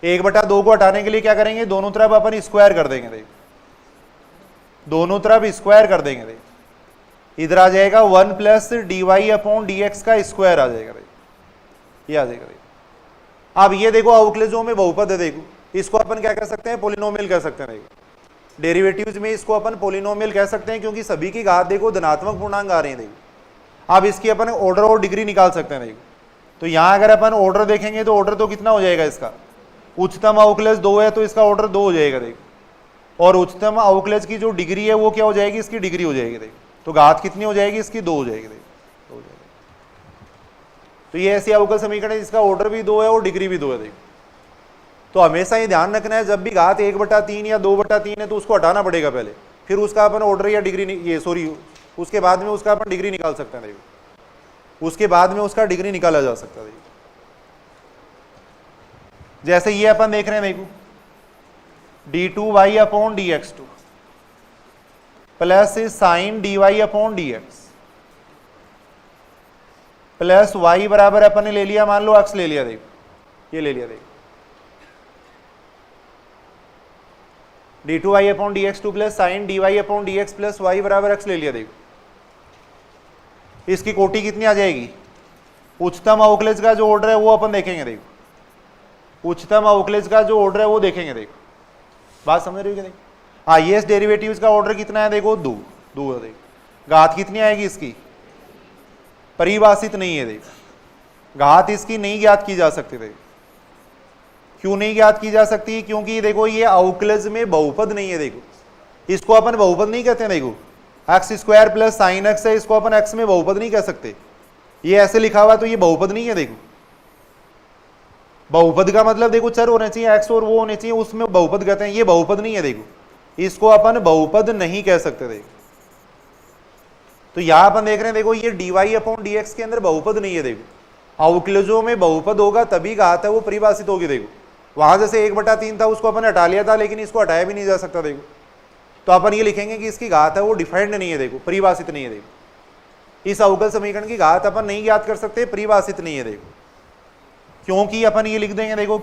1/2 को हटाने के लिए क्या करेंगे, दोनों तरफ अपन स्क्वायर कर देंगे। देखो दोनों तरफ स्क्वायर कर देंगे। देखो इधर आ जाएगा 1 प्लस dy अपॉन dx का स्क्वायर आ जाएगा। देखो ये आ जाएगा। देखो अब ये देखो अवकलजों में बहुपद है। देखो इसको अपन क्या कह सकते हैं, पोलिनोमियल कह सकते हैं। देखो डेरिवेटिव्स में इसको अपन पोलिनोमियल कह सकते हैं क्योंकि सभी की घात देखो धनात्मक पूर्णांक आ रहे हैं। देखो अब इसकी अपन ऑर्डर और डिग्री निकाल सकते हैं। देखो तो यहां अगर अपन ऑर्डर देखेंगे तो ऑर्डर तो कितना हो जाएगा, इसका उच्चतम अवकलज 2 है तो इसका ऑर्डर 2 हो जाएगा। देखो और उच्चतम अवकलज की जो डिग्री है वो क्या हो जाएगी, इसकी डिग्री हो जाएगी। देखो तो घात कितनी हो जाएगी, इसकी 2 हो जाएगी। देखो 2 हो जाएगी। तो ये ऐसी अवकल समीकरण है जिसका ऑर्डर भी 2 है और डिग्री भी 2 है। देखो तो हमेशा ये ध्यान रखना है जब भी घात 1/3 या 2/3 है तो उसको हटाना पड़ेगा पहले, फिर उसका अपन ऑर्डर या डिग्री ये सॉरी उसके बाद में उसका अपन डिग्री निकाल सकते हैं। देखो उसके बाद में उसका डिग्री निकाला जा सकता है। जैसे ये अपन देख रहे हैं, देखो d2y upon dx2 plus sign dy upon dx plus y बराबर अपन ने ले लिया, मान लो अक्स ले लिया। देखो ये ले लिया। देखो d2y upon dx2 plus sign dy upon dx plus y बराबर x ले लिया। देखो इसकी कोटि कितनी आ जाएगी, उच्चतम अवकलज का जो ऑर्डर है वो अपन देखेंगे। देखो उच्चतम अवकलज का जो ऑर्डर है वो देखेंगे। देखो बात समझ रही हो क्या? देखो हाईएस्ट डेरिवेटिव्स का ऑर्डर कितना है, देखो 2 है। देखो घात कितनी आएगी, इसकी परिभाषित नहीं है। देखो घात इसकी नहीं ज्ञात की जा सकती। देखो क्यों नहीं ज्ञात की जा सकती, क्योंकि देखो ये अवकलज में बहुपद नहीं है। देखो इसको अपन बहुपद नहीं कहते हैं। देखो x square plus sine x है, इसको अपन एक्स में बहुपद नहीं कह सकते। ये ऐसे लिखा हुआ तो ये बहुपद नहीं है। देखो बहुपद का मतलब देखो चर होने चाहिए, एक्स और वो होने चाहिए, उसमें बहुपद कहते हैं। ये बहुपद नहीं है। देखो इसको अपन बहुपद नहीं कह सकते। देखो तो यहां अपन देख रहे हैं, देखो ये dy अपॉन dx के अंदर बहुपद नहीं है। देखो अवकलजों में बहुपद होगा तभी घात है वो परिभाषित होगी। देखो वहां जैसे 1/3 था उसको अपन हटा लिया था, लेकिन इसको हटाया भी नहीं जा सकता। देखो तो अपन ये लिखेंगे कि इसकी घात है वो डिफाइंड नहीं है। देखो परिभाषित नहीं है। देखो इस अवकल समीकरण की घात अपन नहीं ज्ञात कर सकते, परिभाषित नहीं है। देखो क्योंकि अपन ये लिख देंगे, देखो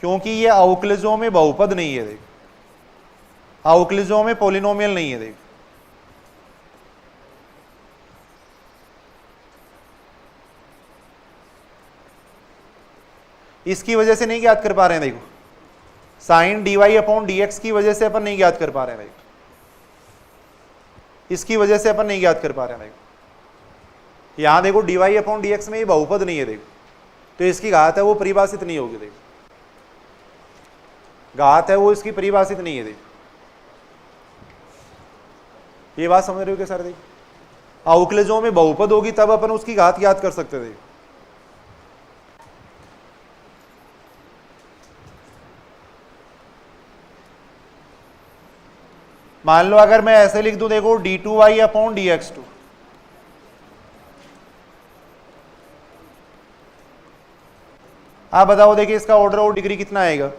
क्योंकि ये अवकलजों में बहुपद नहीं है। देखो अवकलजों में पोलिनोमियल नहीं है। देखो इसकी वजह से नहीं ज्ञात कर पा रहे हैं। देखो साइन dy अपॉन dx की वजह से अपन नहीं ज्ञात कर पा रहे हैं। देखो इसकी वजह से अपन नहीं ज्ञात कर पा रहे हैं। देखो यहां देखो dy अपॉन dx में ये बहुपद नहीं है। देखो तो इसकी घात है वो परिभाषित नहीं होगी। देखो घात है वो इसकी परिभाषित नहीं है। देखो ये बात समझ रहे हो क्या सर? देखो अवकलजों में बहुपद होगी तब अपन उसकी घात याद कर सकते थे। मान लो अगर मैं ऐसे लिख दूं, देखो d2y अपॉन dx2, आप बताओ देखिए इसका ऑर्डर और डिग्री कितना आएगा।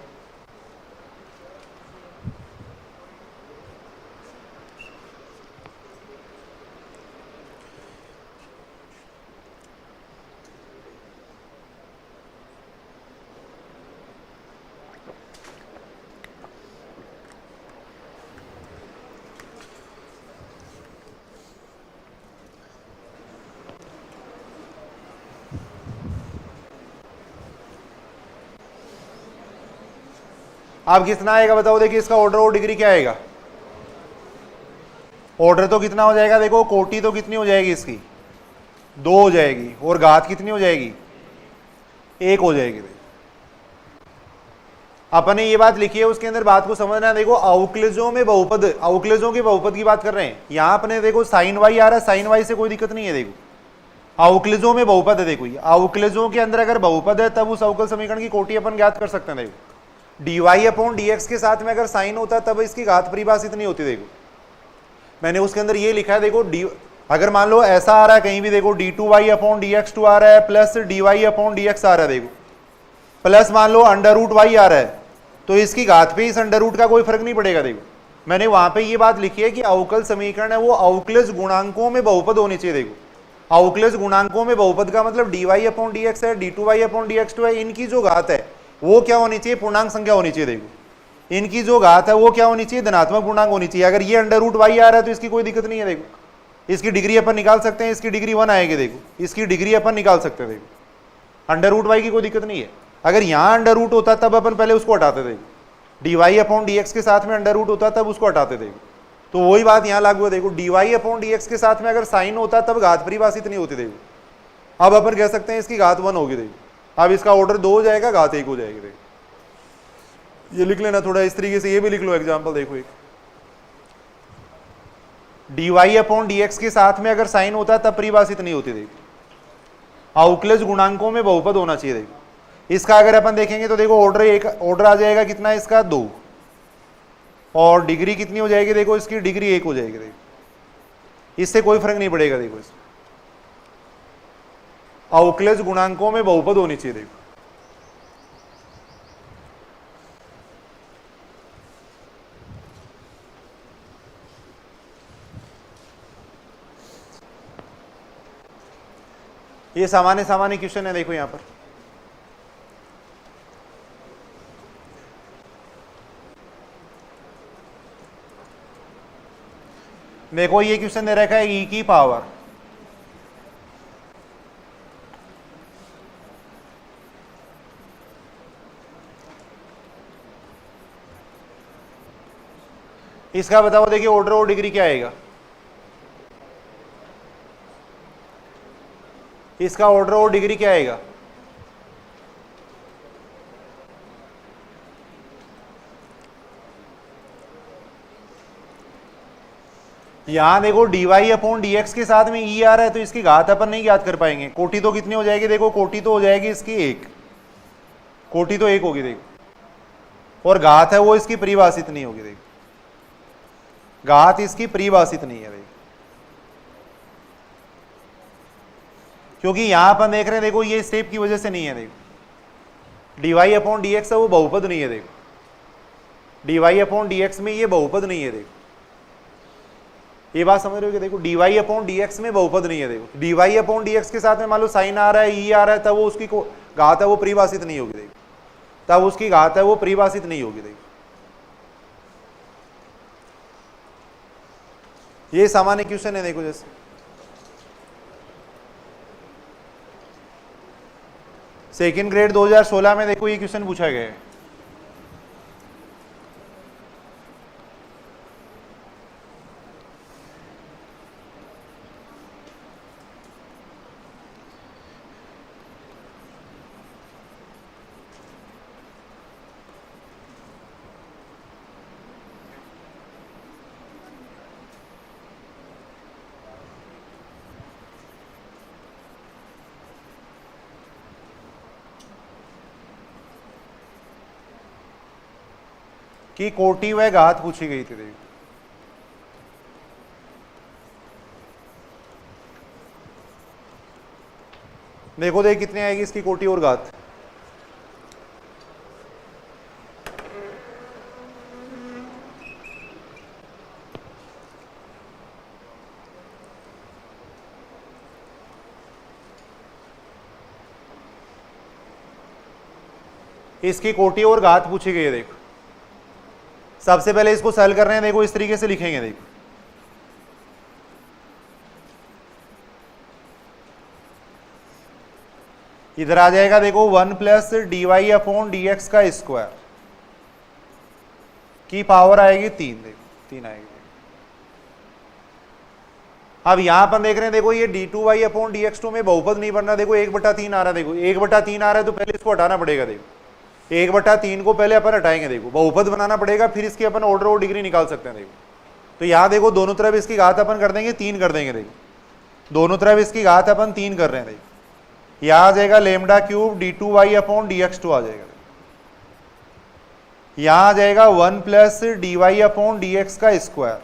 अब कितना आएगा बताओ देखिए इसका ऑर्डर और डिग्री क्या आएगा। ऑर्डर तो कितना हो जाएगा, देखो कोटि तो कितनी हो जाएगी इसकी, 2 हो जाएगी, और घात कितनी हो जाएगी, 1 हो जाएगी। अपन ने ये बात लिखी है, उसके अंदर बात को समझना है। देखो अवक्लेजों में बहुपद, अवक्लेजों के बहुपद की बात कर रहे हैं। यहां अपने देखो साइन वाई आ रहा है, साइन वाई से कोई दिक्कत नहीं है। देखो अवक्लेजों में बहुपद है, देखो अवक्लेजों के अंदर अगर बहुपद है तब उस अवकल समीकरण की कोटि अपन ज्ञात कर सकते हैं। देखो dy अपॉन dx के साथ में अगर साइन होता है तब इसकी घात परिभाषित नहीं होती। देखो मैंने उसके अंदर ये लिखा है, देखो अगर मान लो ऐसा आ रहा है कहीं भी, देखो d2y अपॉन dx2 आ रहा है प्लस dy अपॉन dx आ रहा है, देखो प्लस मान लो अंडर रूट y आ रहा है, तो इसकी घात पे इस अंडर रूट का कोई फर्क नहीं पड़ेगा। देखो मैंने वहां पे ये बात लिखी है कि अवकल समीकरण है वो अवकलज गुणांकों में बहुपद होनी चाहिए। देखो अवकलज गुणांकों में बहुपद का मतलब dy अपॉन dx है, d2y अपॉन dx2 है, इनकी जो घात है वो क्या होनी चाहिए, पूर्णांक संख्या होनी चाहिए। देखो इनकी जो घात है वो क्या होनी चाहिए, धनात्मक पूर्णांक होनी चाहिए। अगर ये अंडर रूट y आ रहा है तो इसकी कोई दिक्कत नहीं है। देखो इसकी डिग्री अपन निकाल सकते हैं, इसकी डिग्री 1 आएगी। देखो इसकी डिग्री अपन निकाल सकते हैं। देखो अंडर रूट y की कोई दिक्कत नहीं है। अगर यहाँ अंडर रूट होता तब अपन पहले उसको हटाते थे, dy अपॉन dx के साथ में अंडर रूट होता तब उसको हटाते थे। तो वही बात यहाँ लागू है। देखो dy अपॉन dx के साथ में अगर साइन होता तब घात परिभाषित नहीं होती। देखो अब अपन कह सकते हैं इसकी घात 1 होगी। देखो अब इसका ऑर्डर 2 हो जाएगा, घात 1 हो जाएगी। देखो ये लिख लेना थोड़ा इस तरीके से, ये भी लिख लो एग्जाम्पल। देखो एक dy अपॉन dx के साथ में अगर साइन होता तब परिभाषित नहीं होती। देखो अवकलज गुणांकों में बहुपद होना चाहिए। देखो इसका अगर अपन देखेंगे तो देखो ऑर्डर आ जाएगा कितना, इसका 2, और डिग्री कितनी हो जाएगी, देखो इसकी डिग्री 1 हो जाएगी। देखो इससे कोई फर्क नहीं पड़ेगा। देखो इसमें अवकलज गुणांकों में बहुपद होनी चाहिए। देखो ये सामान्य सामान्य क्वेश्चन है। देखो यहां पर देखो ये क्वेश्चन दे रखा है e की पावर, इसका बताओ देखिए ऑर्डर और डिग्री क्या आएगा। इसका ऑर्डर और डिग्री क्या आएगा, यहां देखो dy अपॉन dx के साथ में e आ रहा है तो इसकी घात अपन नहीं ज्ञात कर पाएंगे। कोटि तो कितनी हो जाएगी, देखो कोटि तो हो जाएगी इसकी 1, कोटि तो 1 होगी। देखो और घात है वो इसकी परिभाषित नहीं होगी। देखो घात इसकी परिभाषित नहीं है। देखो क्योंकि यहां अपन देख रहे हैं, देखो ये स्टेप की वजह से नहीं है। देखो dy अपॉन dx है वो बहुपद नहीं है। देखो dy अपॉन dx में ये बहुपद नहीं है। देखो ये बात समझ रहे हो कि देखो dy अपॉन dx में बहुपद नहीं है। देखो dy अपॉन dx के साथ में मान लो साइन आ रहा है, e आ रहा है, तब वो उसकी घात है वो परिभाषित नहीं होगी। देखो तब उसकी घात है वो परिभाषित नहीं होगी। देखो ये सामान्य क्वेश्चन है। देखो जैसे सेकेंड ग्रेड 2016 में देखो ये क्वेश्चन पूछा गया है। कि कोटि व घात पूछी गई थी। देखो देखो देख कितनी आएगी इसकी कोटि और घात। इसकी कोटि और घात पूछी गई है। देखो सबसे पहले इसको सॉल्व कर रहे हैं, देखो इस तरीके से लिखेंगे। देखो इधर आ जाएगा, देखो 1 plus D Y upon D x का स्क्वायर की पावर आएगी 3। देखो 3 आएगी। अब यहां पर देख रहे हैं, देखो ये D two Y upon D X two में बहुपद नहीं बनना। देखो 1/3 आ रहा है। देखो 1/3 आ रहा है तो पहले इसको हटाना पड़ेगा। देखो 1/3 को पहले अपन हटाएंगे। देखो बहुपद बनाना पड़ेगा, फिर इसकी अपन ऑर्डर और डिग्री निकाल सकते हैं। देखो तो यहाँ देखो दोनों तरफ इसकी घात अपन कर देंगे 3 कर देंगे। देखो दोनों तरफ इसकी घात अपन 3 कर रहे हैं। देखो यहाँ आ जाएगा lambda cube D two Y upon D X two आ जाएगा। यहाँ आ जाएगा 1 plus D Y upon D x का स्क्वायर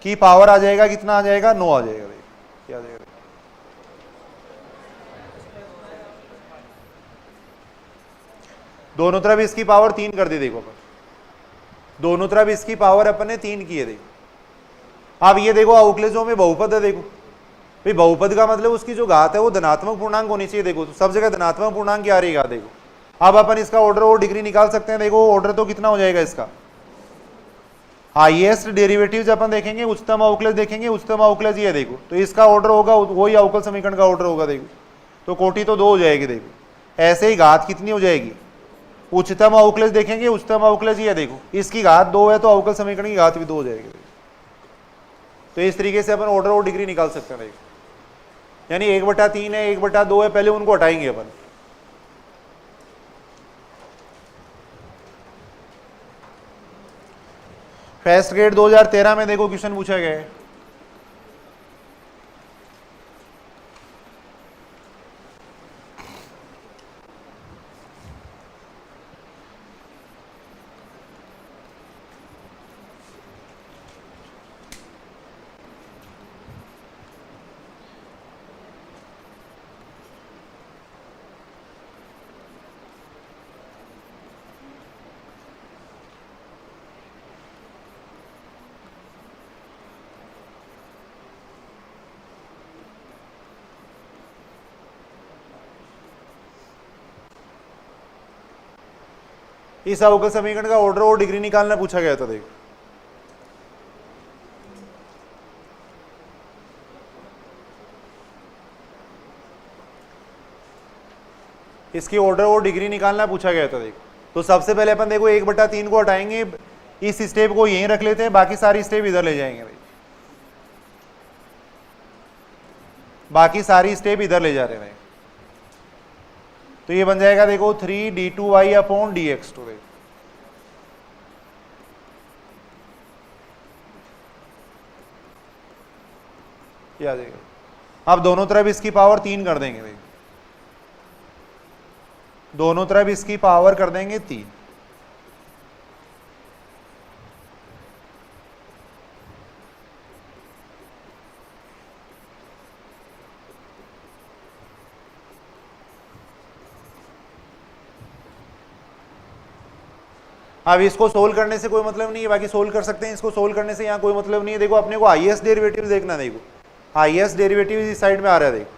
की पावर आ जाएगा कितना आ जाएगा 9 आ जाएगा। देखो क्या आ जाएगा, दोनों तरफ इसकी पावर 3 कर दी। देखो अपन दोनों तरफ इसकी पावर अपन ने 3 की है। देखो अब ये देखो अवकलजों में बहुपद है। देखो भाई बहुपद का मतलब उसकी जो घात है वो धनात्मक पूर्णांक होनी चाहिए। देखो तो सब जगह धनात्मक पूर्णांक क्या आ रही है। देखो अब अपन इसका ऑर्डर और डिग्री निकाल सकते हैं। देखो ऑर्डर तो कितना हो जाएगा इसका, हाईएस्ट डेरिवेटिव्स अपन देखेंगे, उच्चतम अवकलज देखेंगे। उच्चतम अवकलज ये देखो तो इसका ऑर्डर होगा वही अवकल समीकरण का ऑर्डर होगा। देखो तो कोटि तो 2 हो जाएगी। देखो ऐसे ही घात कितनी हो जाएगी, उच्चतम अवकलज देखेंगे, उच्चतम अवकलज ये देखो इसकी घात 2 है तो अवकल समीकरण की घात भी 2 हो जाएगी। तो इस तरीके से अपन ऑर्डर और डिग्री निकाल सकते हैं। देखो यानी 1/3 है 1/2 है, पहले उनको हटाएंगे अपन। फर्स्ट ग्रेड 2013 में देखो क्वेश्चन पूछा गया है। इस अवकल समीकरण का ऑर्डर और डिग्री निकालना पूछा गया था। देखो इसकी ऑर्डर और डिग्री निकालना पूछा गया था। देखो तो सबसे पहले अपन देखो 1/3 को हटाएंगे, इस स्टेप को यहीं रख लेते हैं, बाकी सारी स्टेप इधर ले जाएंगे। भाई बाकी सारी स्टेप इधर ले जा रहे हैं। तो ये बन जाएगा देखो 3d2y अपॉन dx2। देखो ये आ जाएगा। अब दोनों तरफ इसकी पावर 3 कर देंगे। देखो दोनों तरफ इसकी पावर कर देंगे 3। अब इसको सोल्व करने से कोई मतलब नहीं है, बाकी सोल्व कर सकते हैं। इसको सोल्व करने से यहाँ कोई मतलब नहीं है। देखो अपने को हाईएस्ट डेरिवेटिव देखना। देखो हाईएस्ट डेरिवेटिव इस साइड में आ रहा है। देखो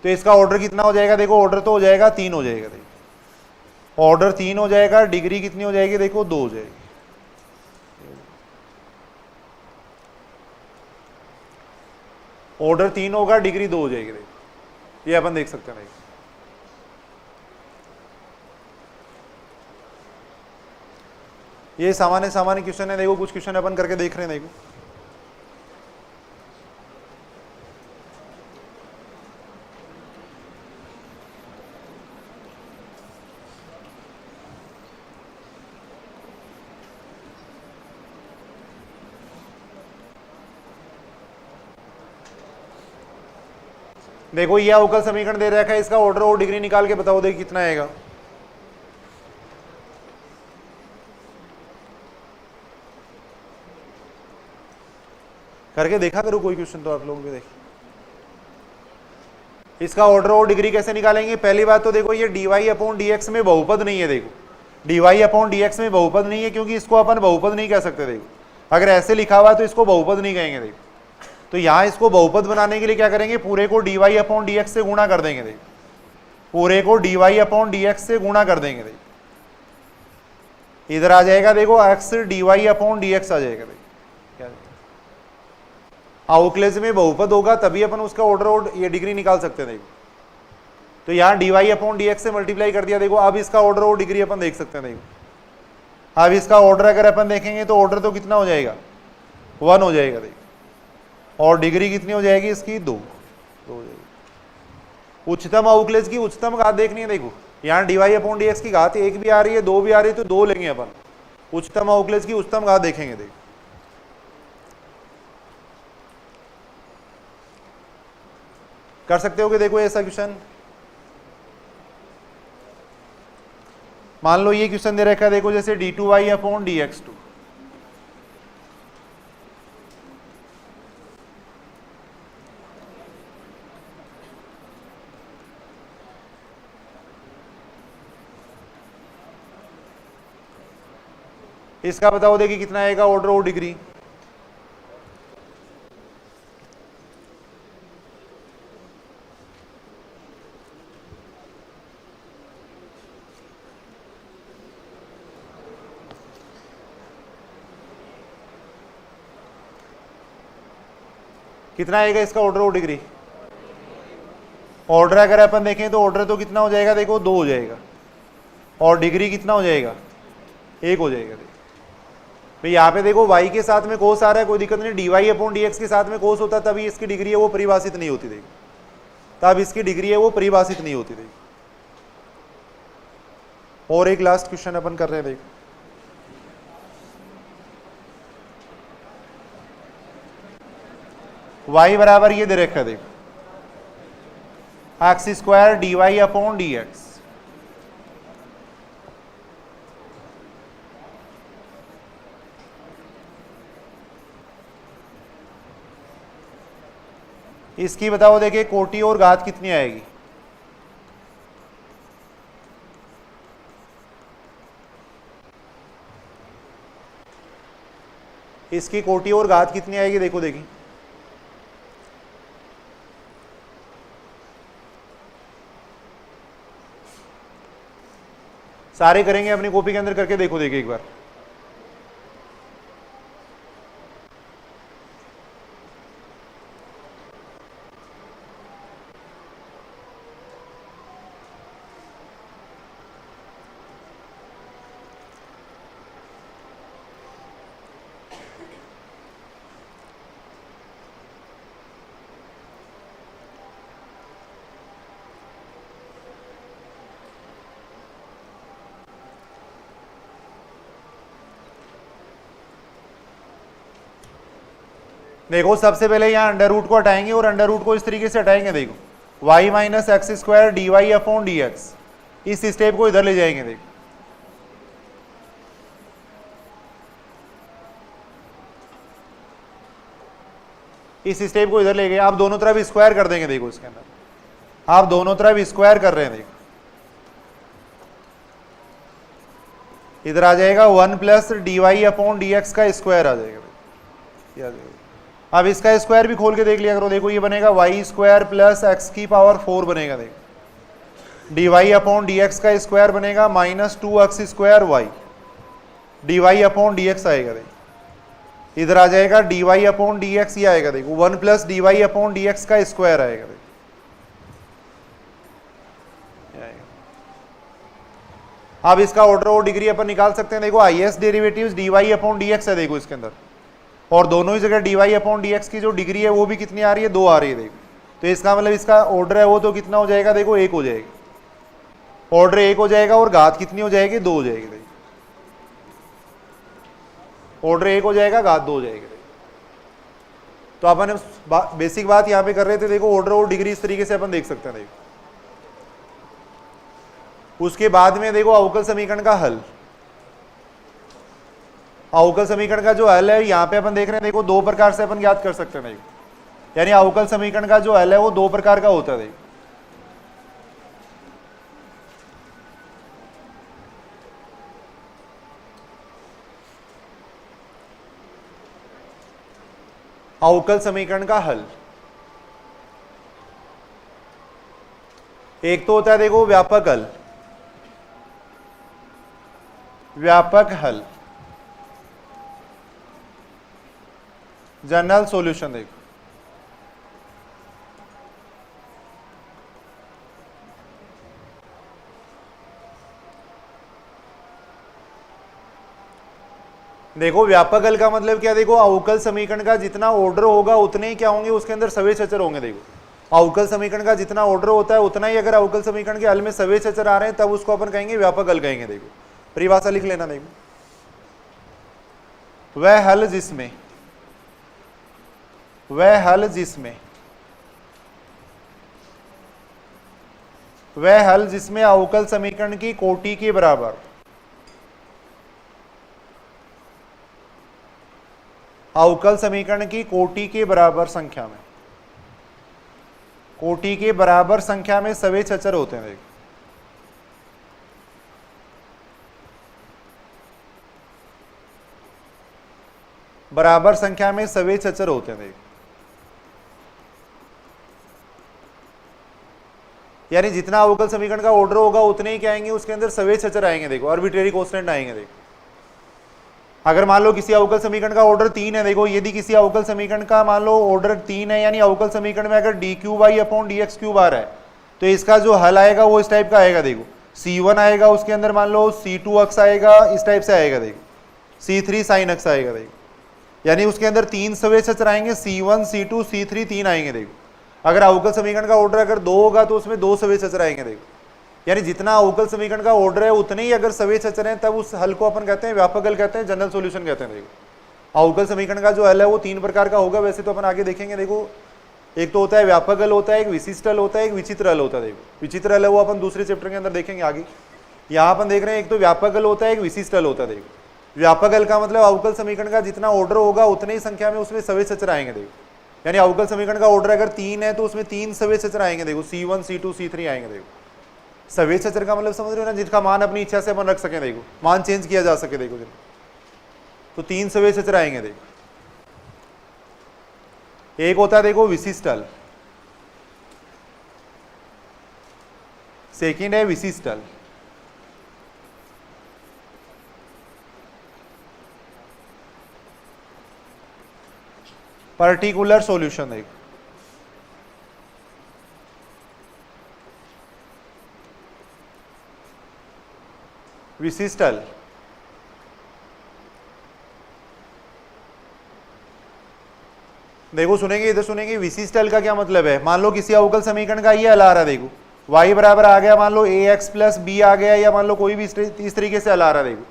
तो इसका ऑर्डर कितना हो जाएगा, देखो ऑर्डर तो हो जाएगा 3 हो जाएगा। देखो ऑर्डर 3 हो जाएगा, डिग्री कितनी हो जाएगी, देखो 2 हो जाएगी। ऑर्डर 3 होगा, डिग्री 2 हो जाएगी। देखो ये अपन देख सकते हैं। देखो ये सामान्य क्वेश्चन है। देखो कुछ क्वेश्चन अपन करके देख रहे हैं। देखो देखो ये अवकल समीकरण दे रखा है, इसका ऑर्डर और डिग्री निकाल के बताओ देखिए कितना आएगा। करके देखा करो कोई क्वेश्चन तो आप लोग भी देखिए। इसका ऑर्डर और डिग्री कैसे निकालेंगे? पहली बात तो देखो ये dy अपॉन dx में बहुपद नहीं है। देखो dy अपॉन dx में बहुपद नहीं है, क्योंकि इसको अपन बहुपद नहीं कह सकते। देखो अगर ऐसे लिखा हुआ तो इसको बहुपद नहीं कहेंगे। देखो तो यहाँ इसको बहुपद बनाने के लिए क्या करेंगे, पूरे को dy अपॉन dx से गुणा कर देंगे। देखो पूरे को dy अपॉन dx से गुणा कर देंगे। देखो इधर आ जाएगा, देखो x dy अपॉन dx आ जाएगा। देखो क्या आउटलेज में बहुपद होगा तभी अपन उसका ऑर्डर और ये डिग्री निकाल सकते हैं। देखो तो यहाँ dy अपॉन dx से मल्टीप्लाई कर दिया। देखो अब इसका ऑर्डर और डिग्री अपन देख सकते हैं। देखो अब इसका ऑर्डर अगर अपन देखेंगे तो ऑर्डर तो कितना हो जाएगा, 1 हो जाएगा। देखो और डिग्री कितनी हो जाएगी इसकी, 2 हो जाएगी। उच्चतम आउटलेज की उच्चतम घात देखनी है। देखो यहाँ dy अपॉन dx की घात 1 भी आ रही है, 2 भी आ रही है, तो 2 लेंगे अपन। उच्चतम आउटलेज की उच्चतम घात देखेंगे। देखो कर सकते हो कि देखो ऐसा क्वेश्चन, मान लो ये क्वेश्चन दे रखा है। देखो जैसे d2y अपॉन dx2, इसका बताओ देखिए कितना आएगा ऑर्डर और डिग्री। कितना आएगा इसका ऑर्डर और डिग्री? ऑर्डर अगर अपन देखें तो ऑर्डर तो कितना हो जाएगा, देखो 2 हो जाएगा, और डिग्री कितना हो जाएगा, 1 हो जाएगा। देखो तो यहाँ पे देखो y के साथ में कोस आ रहा है, कोई दिक्कत नहीं। dy अपॉन dx के साथ में कोस होता है तभी इसकी डिग्री है वो परिभाषित नहीं होती। देखो तब इसकी डिग्री है वो परिभाषित नहीं होती। देखो और एक लास्ट क्वेश्चन अपन कर रहे हैं। देखो y बराबर ये दे रखा है। देखो x square dy upon dx, इसकी बताओ देखिए कोटि और घात कितनी आएगी। इसकी कोटि और घात कितनी आएगी, देखो देखिए। सारे करेंगे अपनी कॉपी के अंदर करके देखो देखिए एक बार। देखो सबसे पहले यहाँ अंडर रूट को हटाएंगे और अंडर रूट को इस तरीके से हटाएंगे। देखो y minus X square D Y upon D X, इस स्टेप को इधर ले जाएंगे। देखो इस स्टेप को इधर ले गए, आप दोनों तरफ स्क्वायर कर देंगे। देखो इसके अंदर आप दोनों तरफ स्क्वायर कर रहे हैं। देखो इधर आ जाएगा 1 plus D Y upon D x का स्क्वायर आ जाएगा। अब इसका स्क्वायर भी खोल के देख लिया करो। देखो ये बनेगा वाई स्क्वायर प्लस एक्स की पावर 4 बनेगा। देखो d Y upon D x का स्क्वायर बनेगा minus 2x square y, d Y upon D x आएगा। देखो इधर आ जाएगा d Y upon D x, ये आएगा। देखो 1 plus D Y upon D x का स्क्वायर आएगा। देखो अब इसका ऑर्डर और डिग्री अपन निकाल सकते हैं। देखो highest derivatives d Y upon D x है। देखो इसके अंदर, और दोनों ही जगह d Y upon D x की जो डिग्री है वो भी कितनी आ रही है, 2 आ रही है। देखो तो इसका मतलब इसका ऑर्डर है वो तो कितना हो जाएगा, देखो 1 हो जाएगा। ऑर्डर 1 हो जाएगा और घात कितनी हो जाएगी, 2 हो जाएगी। देखो ऑर्डर 1 हो जाएगा, घात 2 हो जाएगी। तो अपन बेसिक बात यहाँ पे कर रहे थे। देखो ऑर्डर और डिग्री इस तरीके से अपन देख सकते हैं। देखो उसके बाद में देखो अवकल समीकरण का हल। अवकल समीकरण का जो हल है यहाँ पे अपन देख रहे हैं देखो, दो प्रकार से अपन ज्ञात कर सकते हैं देखो, यानी अवकल समीकरण का जो हल है वो दो प्रकार का होता है देखो। अवकल समीकरण का हल एक तो होता है देखो व्यापक हल, व्यापक हल, जनरल सॉल्यूशन देखो। देखो व्यापक हल का मतलब क्या, देखो अवकल समीकरण का जितना ऑर्डर होगा उतने ही क्या होंगे, उसके अंदर सभी अचर होंगे। देखो अवकल समीकरण का जितना ऑर्डर होता है उतना ही अगर अवकल समीकरण के हल में सभी अचर आ रहे हैं तब उसको अपन कहेंगे व्यापक हल कहेंगे। देखो परिभाषा लिख लेना, देखो वह हल जिसमें, वह हल जिसमें, वह हल जिसमें अवकल समीकरण की कोटि के बराबर, अवकल समीकरण की कोटि के बराबर संख्या में, कोटि के बराबर संख्या में सभी अचर होते हैं। देखो बराबर संख्या में सभी अचर होते हैं। देखो यानी जितना अवकल समीकरण का ऑर्डर होगा उतने ही क्या आएंगे, उसके अंदर सभी अचर आएंगे। देखो आर्बिट्रेरी कांस्टेंट आएंगे। देखो अगर मान लो किसी अवकल समीकरण का ऑर्डर 3 है, देखो यदि किसी अवकल समीकरण का मान लो ऑर्डर 3 है, यानी अवकल समीकरण में अगर D Q Y upon D X cube आ रहा है तो इसका जो हल आएगा वो इस टाइप का आएगा। देखो C1 आएगा, उसके अंदर मान लो C2 अक्स आएगा, इस टाइप से आएगा। देखो C3 साइन अक्स आएगा। देखो यानी उसके अंदर तीन सभी अचर आएंगे, C1 C2 C3 तीन आएंगे। देखो अगर अवकल समीकरण का ऑर्डर अगर 2 होगा तो उसमें 2 सभी अचर आएंगे। देखो यानी जितना अवकल समीकरण का ऑर्डर है उतने ही अगर सभी अचर हैं तब उस हल को अपन कहते हैं व्यापक हल कहते हैं, जनरल सॉल्यूशन कहते हैं। देखो अवकल समीकरण का जो हल है वो 3 प्रकार का होगा, वैसे तो अपन आगे देखेंगे। देखो एक तो होता है व्यापक हल होता है, एक विशिष्ट हल होता है, एक विचित्र हल होता है। देखो विचित्र हल है वो अपन दूसरे चैप्टर के अंदर देखेंगे आगे। यहाँ अपन देख रहे हैं एक तो व्यापक हल होता है, एक विशिष्ट हल होता है। देखो व्यापक हल का मतलब अवकल समीकरण का जितना ऑर्डर होगा उतने ही संख्या में उसमें सभी अचर आएंगे। देखो यानी अवकल समीकरण का ऑर्डर अगर 3 है तो उसमें 3 सभी अचर आएंगे। देखो C1 C2 C3 आएंगे। देखो सभी अचर का मतलब समझ रहे हो ना, जिनका मान अपनी इच्छा से अपन रख सके। देखो मान चेंज किया जा सके। देखो तो 3 सभी अचर आएंगे। देखो एक होता है देखो विशिष्ट हल, सेकंड है विशिष्ट हल, पर्टिकुलर सॉल्यूशन। देखो विशिष्ट हल, देखो सुनेंगे इधर सुनेंगे विशिष्ट हल का क्या मतलब है। मान लो किसी अवकल समीकरण का ये हल आ रहा है। देखो y बराबर आ गया, मान लो ax प्लस बी आ गया, या मान लो कोई भी इस तरीके से हल आ रहा है। देखो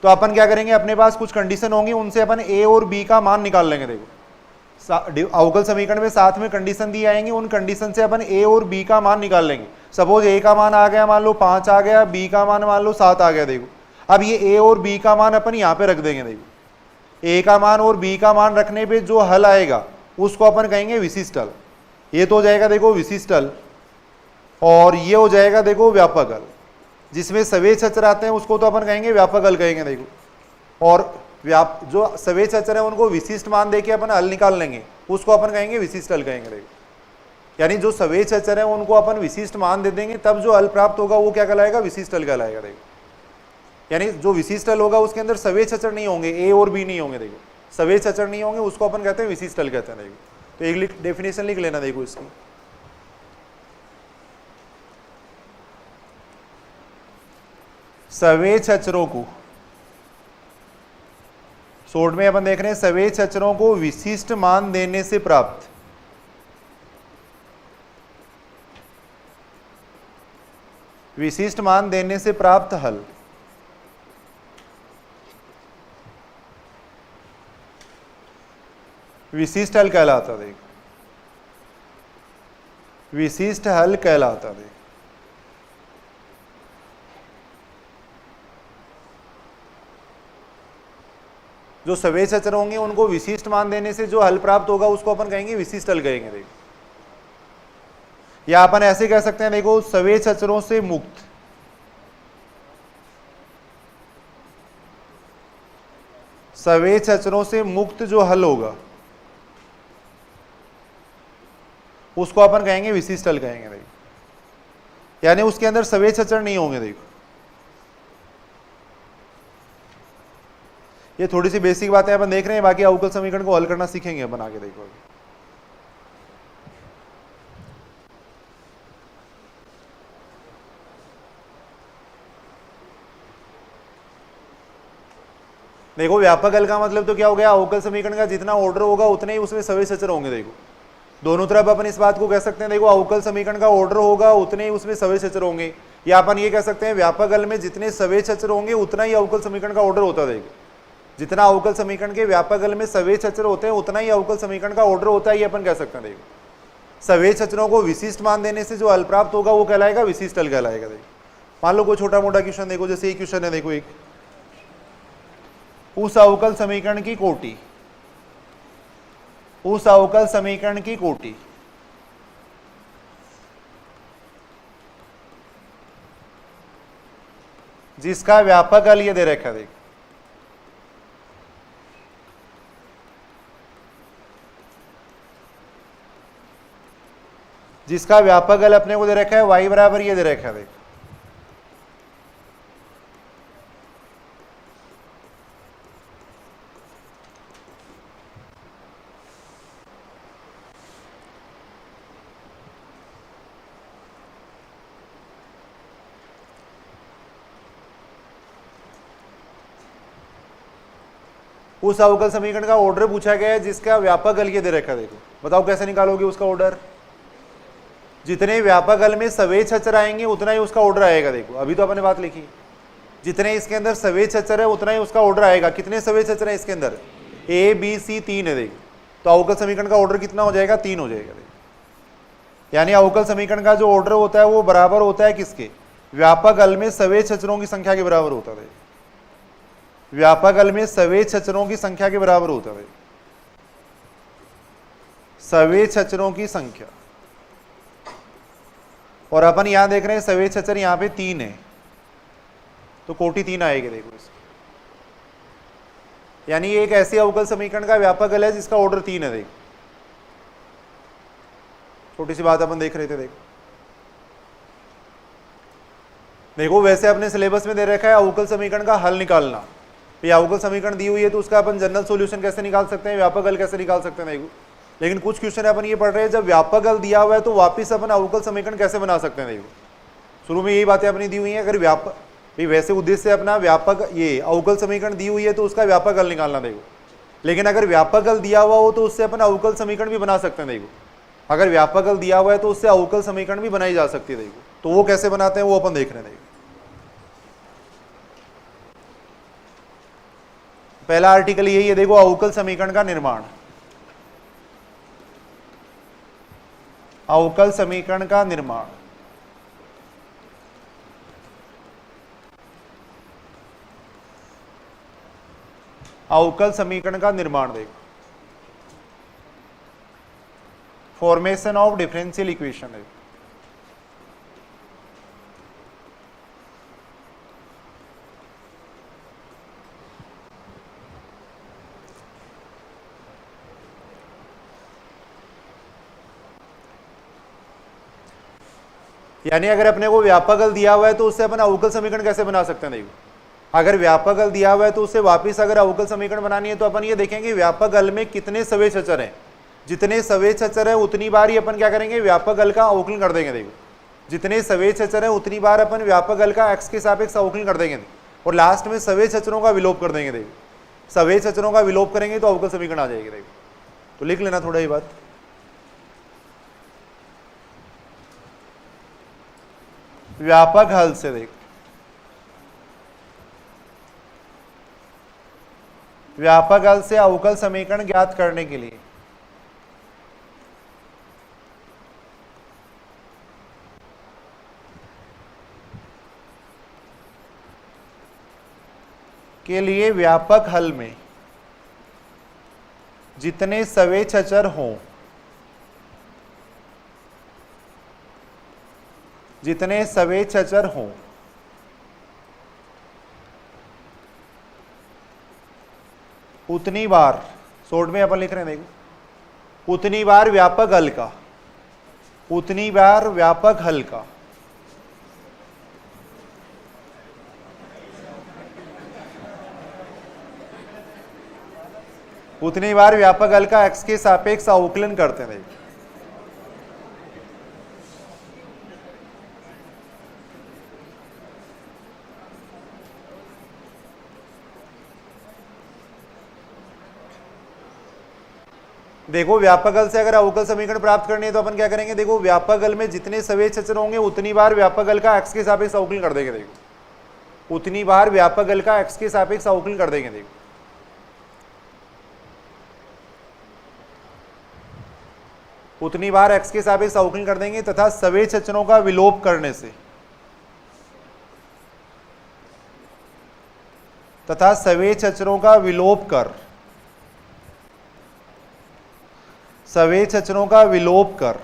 तो अपन क्या करेंगे, अपने पास कुछ कंडीशन होंगी, उनसे अपन a और b का मान निकाल लेंगे। देखो अवकल समीकरण में साथ में कंडीशन दी आएंगी, उन कंडीशन से अपन a और b का मान निकाल लेंगे। सपोज a का मान आ गया मान लो 5 आ गया, b का मान मान लो 7 आ गया। देखो अब ये a और b का मान अपन यहाँ पे रख देंगे। देखो a का मान और b का मान रखने पे जो हल आएगा उसको अपन कहेंगे विशिष्ट हल। ये तो हो जाएगा देखो विशिष्ट हल, और ये हो जाएगा देखो व्यापक हल। जिसमें सभी अचर आते हैं उसको तो अपन कहेंगे व्यापक हल कहेंगे। देखो और जो सभी अचर है उनको विशिष्ट मान देके अपन हल निकाल लेंगे, उसको अपन कहेंगे विशिष्ट हल कहेंगे। देखो यानी जो सभी अचर है उनको अपन विशिष्ट मान दे देंगे, तब जो हल प्राप्त होगा वो क्या कहलाएगा, विशिष्ट हल कहलाएगा। देखो यानी जो विशिष्ट हल होगा उसके अंदर सभी अचर नहीं होंगे, a और b नहीं होंगे। देखो सभी अचर नहीं होंगे, उसको अपन कहते हैं विशिष्ट हल कहते हैं। देखो तो एक डेफिनेशन लिख लेना। देखो इसकी सभी अचरों को, शॉर्ट में अपन देख रहे हैं सभी अचरों को विशिष्ट मान देने से प्राप्त, विशिष्ट मान देने से प्राप्त हल विशिष्ट हल कहलाता। देख विशिष्ट हल कहलाता। देख जो सवेच अचर होंगे उनको विशिष्ट मान देने से जो हल प्राप्त होगा उसको अपन कहेंगे विशिष्ट हल कहेंगे। देखो या अपन ऐसे कह सकते हैं, देखो सवेच अचरों से मुक्त, सवेच अचरों से मुक्त जो हल होगा उसको अपन कहेंगे विशिष्ट हल कहेंगे। देखो यानी उसके अंदर सवेच अचर नहीं होंगे। देखो ये थोड़ी सी बेसिक बातें अपन देख रहे हैं, बाकी अवकल समीकरण को हल करना सीखेंगे अपन आगे। देखो देखो व्यापक हल का मतलब तो क्या हो गया, अवकल समीकरण का जितना ऑर्डर होगा उतने ही उसमें सवेच अचर होंगे। देखो दोनों तरफ अपन इस बात को कह सकते हैं, देखो अवकल समीकरण का ऑर्डर होगा उतने ही उसमें सवेच अचर होंगे, या अपन ये कह सकते हैं व्यापक हल में जितने सवेच अचर होंगे उतना ही अवकल समीकरण का ऑर्डर होता है। देखो जितना अवकल समीकरण के व्यापक हल में सवेच अचर होते हैं उतना ही अवकल समीकरण का ऑर्डर होता है, ये अपन कह सकते हैं। देखो सवेच अचरों को विशिष्ट मान देने से जो हल प्राप्त होगा वो कहलाएगा विशिष्ट हल कहलाएगा। देखो मान लो कोई छोटा मोटा क्वेश्चन देखो, जैसे ये क्वेश्चन है, देखो एक उस अवकल समीकरण की कोटि, उस अवकल समीकरण की कोटि जिसका व्यापक हल ये दे रखा है। देखो जिसका व्यापक हल अपने को दे रखा है y बराबर ये दे रखा है। देखो उस अवकल समीकरण का ऑर्डर पूछा गया है जिसका व्यापक हल ये दे रखा है। देखो बताओ कैसे निकालोगे उसका ऑर्डर। जितने व्यापक हल में सवेच अचर आएंगे उतना ही उसका ऑर्डर आएगा। देखो अभी तो अपने बात लिखी, जितने इसके अंदर सवेच अचर है उतना ही उसका ऑर्डर आएगा। कितने सवेच अचर है इसके अंदर, ए बी सी 3 है। देखो तो अवकल समीकरण का ऑर्डर कितना हो जाएगा, 3 हो जाएगा। देखो यानी अवकल समीकरण का जो ऑर्डर होता है वो बराबर होता है किसके, व्यापक हल में सवेच अचरों की संख्या के बराबर होता है। व्यापक हल में सवेच अचरों की संख्या के बराबर होता है, सवेच अचरों की संख्या। और अपन यहां देख रहे हैं सवेच अचर यहां पे 3 है, तो कोटि 3 आएगी। देखो इसमें यानी ये एक ऐसी अवकल समीकरण का व्यापक हल है जिसका ऑर्डर 3 है। देखो छोटी सी बात अपन देख रहे थे। देखो वैसे अपने सिलेबस में दे रखा है अवकल समीकरण का हल निकालना। ये अवकल समीकरण दी हुई है तो उसका अपन जनरल सॉल्यूशन कैसे निकाल सकते हैं, व्यापक हल कैसे निकाल सकते हैं। देखो लेकिन कुछ क्वेश्चन अपन ये पढ़ रहे हैं, जब व्यापक हल दिया हुआ है तो वापिस अपन अवकल समीकरण कैसे बना सकते हैं। देखो शुरू में यही बातें अपनी दी हुई हैं। अगर व्यापक वैसे उद्देश्य से अपना व्यापक ये अवकल समीकरण दी हुई है तो उसका व्यापक हल निकालना। देखो लेकिन अगर व्यापक हल दिया हुआ हो तो उससे अपन अवकल समीकरण भी बना सकते हैं। देखो अगर व्यापक हल दिया हुआ है तो उससे अवकल समीकरण भी बनाई जा सकती है। देखो तो वो कैसे बनाते हैं वो अपन देख रहे हैं। देखो पहला आर्टिकल यही है, देखो अवकल समीकरण का निर्माण। अवकल समीकरण का निर्माण, अवकल समीकरण का निर्माण। देखो फॉर्मेशन ऑफ डिफरेंशियल इक्वेशन है। यानी अगर अपने को व्यापक हल दिया हुआ है तो उससे अपन अवकल समीकरण कैसे बना सकते हैं। देखो अगर व्यापक हल दिया हुआ है तो उससे वापस अगर अवकल समीकरण बनानी है तो अपन ये देखेंगे व्यापक हल में कितने सवेच अचर हैं। जितने सवेच अचर है उतनी बार ही अपन क्या करेंगे, व्यापक हल का अवकलन कर देंगे। देखो जितने सवेच अचर है उतनी बार अपन व्यापक हल का एक्स के सापेक्ष अवकलन कर देंगे और लास्ट में सवेच अचरों का विलोप कर देंगे। देखो सवेच अचरों का विलोप करेंगे तो अवकल समीकरण आ जाएगी। देखो तो लिख लेना थोड़ा ये बात। व्यापक हल से देख, व्यापक हल से अवकल समीकरण ज्ञात करने के लिए व्यापक हल में जितने सवेच अचर हों, जितने सवेच अचर हों उतनी बार, शॉर्ट में अपन लिख रहे हैं देखो, उतनी बार व्यापक हल का, उतनी बार व्यापक हल का उतनी बार व्यापक हल का x के सापेक्ष अवकलन करते हैं। देखो व्यापक हल से अगर अवकल समीकरण प्राप्त करनी है तो अपन क्या करेंगे, देखो व्यापक हल में जितने सवेच अचर होंगे उतनी बार व्यापक हल का x के सापेक्ष अवकलन कर देंगे। देखो उतनी बार व्यापक हल का x के सापेक्ष अवकलन कर देंगे। देखो उतनी बार x के सापेक्ष अवकलन कर देंगे तथा सवेच अचरों का विलोप करने से, तथा सवेच अचरों का विलोप कर, सवेच अचरों का विलोप कर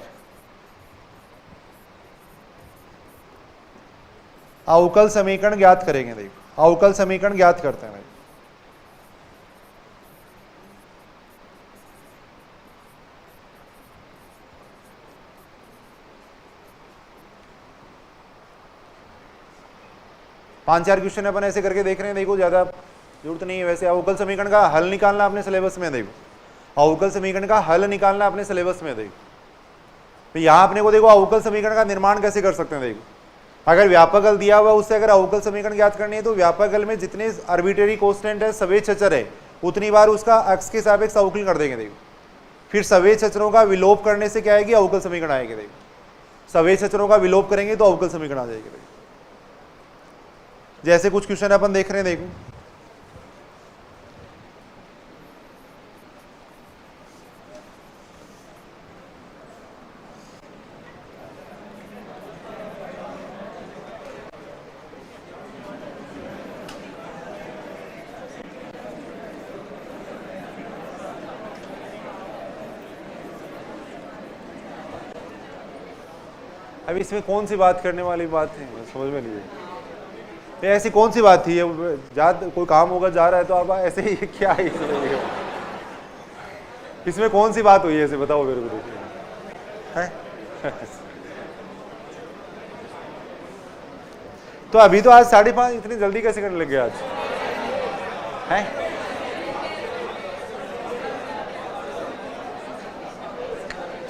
अवकल समीकरण ज्ञात करेंगे। देखो अवकल समीकरण ज्ञात करते हैं। 5-4 क्वेश्चन अपन ऐसे करके देख रहे हैं। देखो ज्यादा जरूरत नहीं है वैसे। अवकल समीकरण का हल निकालना अपने सिलेबस में। देखो अवकल समीकरण का हल निकालना अपने सिलेबस में। देखो तो यहाँ अपने को देखो अवकल समीकरण का निर्माण कैसे कर सकते हैं। देखो अगर व्यापक हल दिया हुआ उससे अगर अवकल समीकरण ज्ञात करनी है तो व्यापक हल में जितने आर्बिट्रेरी कांस्टेंट है सवेच अचर है उतनी बार उसका x के सापेक्ष अवकलन कर देंगे। देखो फिर सवेच अचरों का विलोप करने से क्या आएगी, अवकल समीकरण आएगी। देखो सवेच अचरों का विलोप करेंगे तो अवकल समीकरण आ जाएगी। देखो जैसे कुछ क्वेश्चन अपन देख रहे हैं। देखो अब इसमें कौन सी बात करने वाली बात है, समझ में नहीं है। ऐसी कौन सी बात थी, कोई काम होगा जा रहा है तो आप ऐसे ही क्या है इसमें कौन सी बात हुई है ऐसे बताओ मेरे को। देखिए तो अभी तो आज 5:30 इतनी जल्दी कैसे करने लग गया आज है?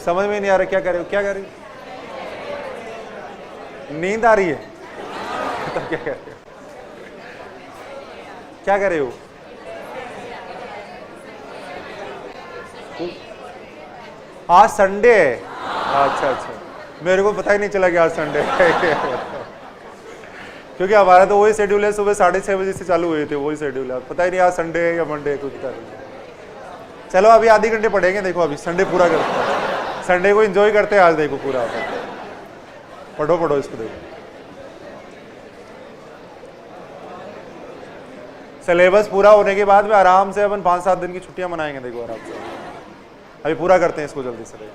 समझ में नहीं आ रहा क्या कर रहे हो, क्या कर रहे हो? नींद आ रही है तो क्या कर रहे हो, क्या कर रहे हो? आज संडे है। अच्छा अच्छा, मेरे को पता ही नहीं चला कि आज संडे है क्योंकि हमारा तो वही शेड्यूल है, सुबह 6:30 बजे से चालू हुए थे, वही शेड्यूल है। पता ही नहीं आज संडे है या मंडे है, कुछ पता नहीं। चलो अभी आधे घंटे पढ़ेंगे। देखो अभी संडे पूरा करते हैं, संडे को एंजॉय करते हैं आज। देखो पूरा पढ़ो पढ़ो इसको। देखो सिलेबस पूरा होने के बाद में आराम से अपन 5-7 दिन की छुट्टियां मनाएंगे। देखो आराम से अभी पूरा करते हैं इसको जल्दी से।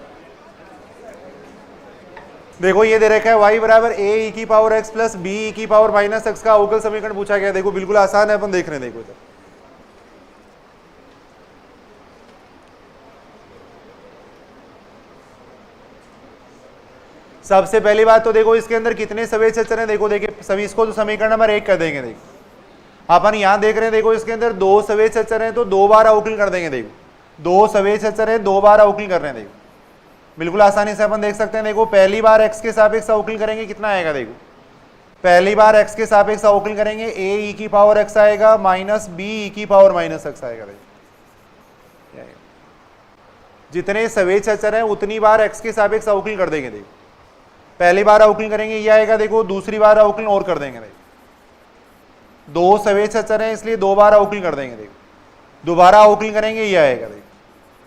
देखो ये दे रखा है y बराबर a e की power x plus b e की पावर माइनस x का अवकल समीकरण पूछा गया। देखो बिल्कुल आसान है, अपन देख रहे हैं। देखो इधर सबसे पहली बात तो देखो इसके अंदर कितने सवेच अचर हैं। देखो देखिए सभी इसको तो समीकरण नंबर 1 कर देंगे। देखो अपन यहां देख रहे हैं, देखो इसके अंदर 2 सवेच अचर हैं तो 2 बार अवकलन कर देंगे। देखो 2 सवेच अचर है, 2 बार अवकलन कर रहे हैं। देखो बिल्कुल आसानी से अपन देख सकते हैं। देखो पहली बार x के सापेक्ष अवकलन करेंगे कितना आएगा। देखो पहली बार x के सापेक्ष अवकलन करेंगे a e की पावर x आएगा माइनस b e की पावर माइनस x आएगा। देखो जितने सवेच अचर हैं उतनी बार x के सापेक्ष अवकलन कर देंगे। देखो पहली बार अवकलन करेंगे ये आएगा। देखो दूसरी बार अवकलन और कर देंगे। देखो 2 सवेच अचर हैं इसलिए 2 बार अवकलन कर देंगे। देखो दोबारा अवकलन करेंगे ये आएगा। देखो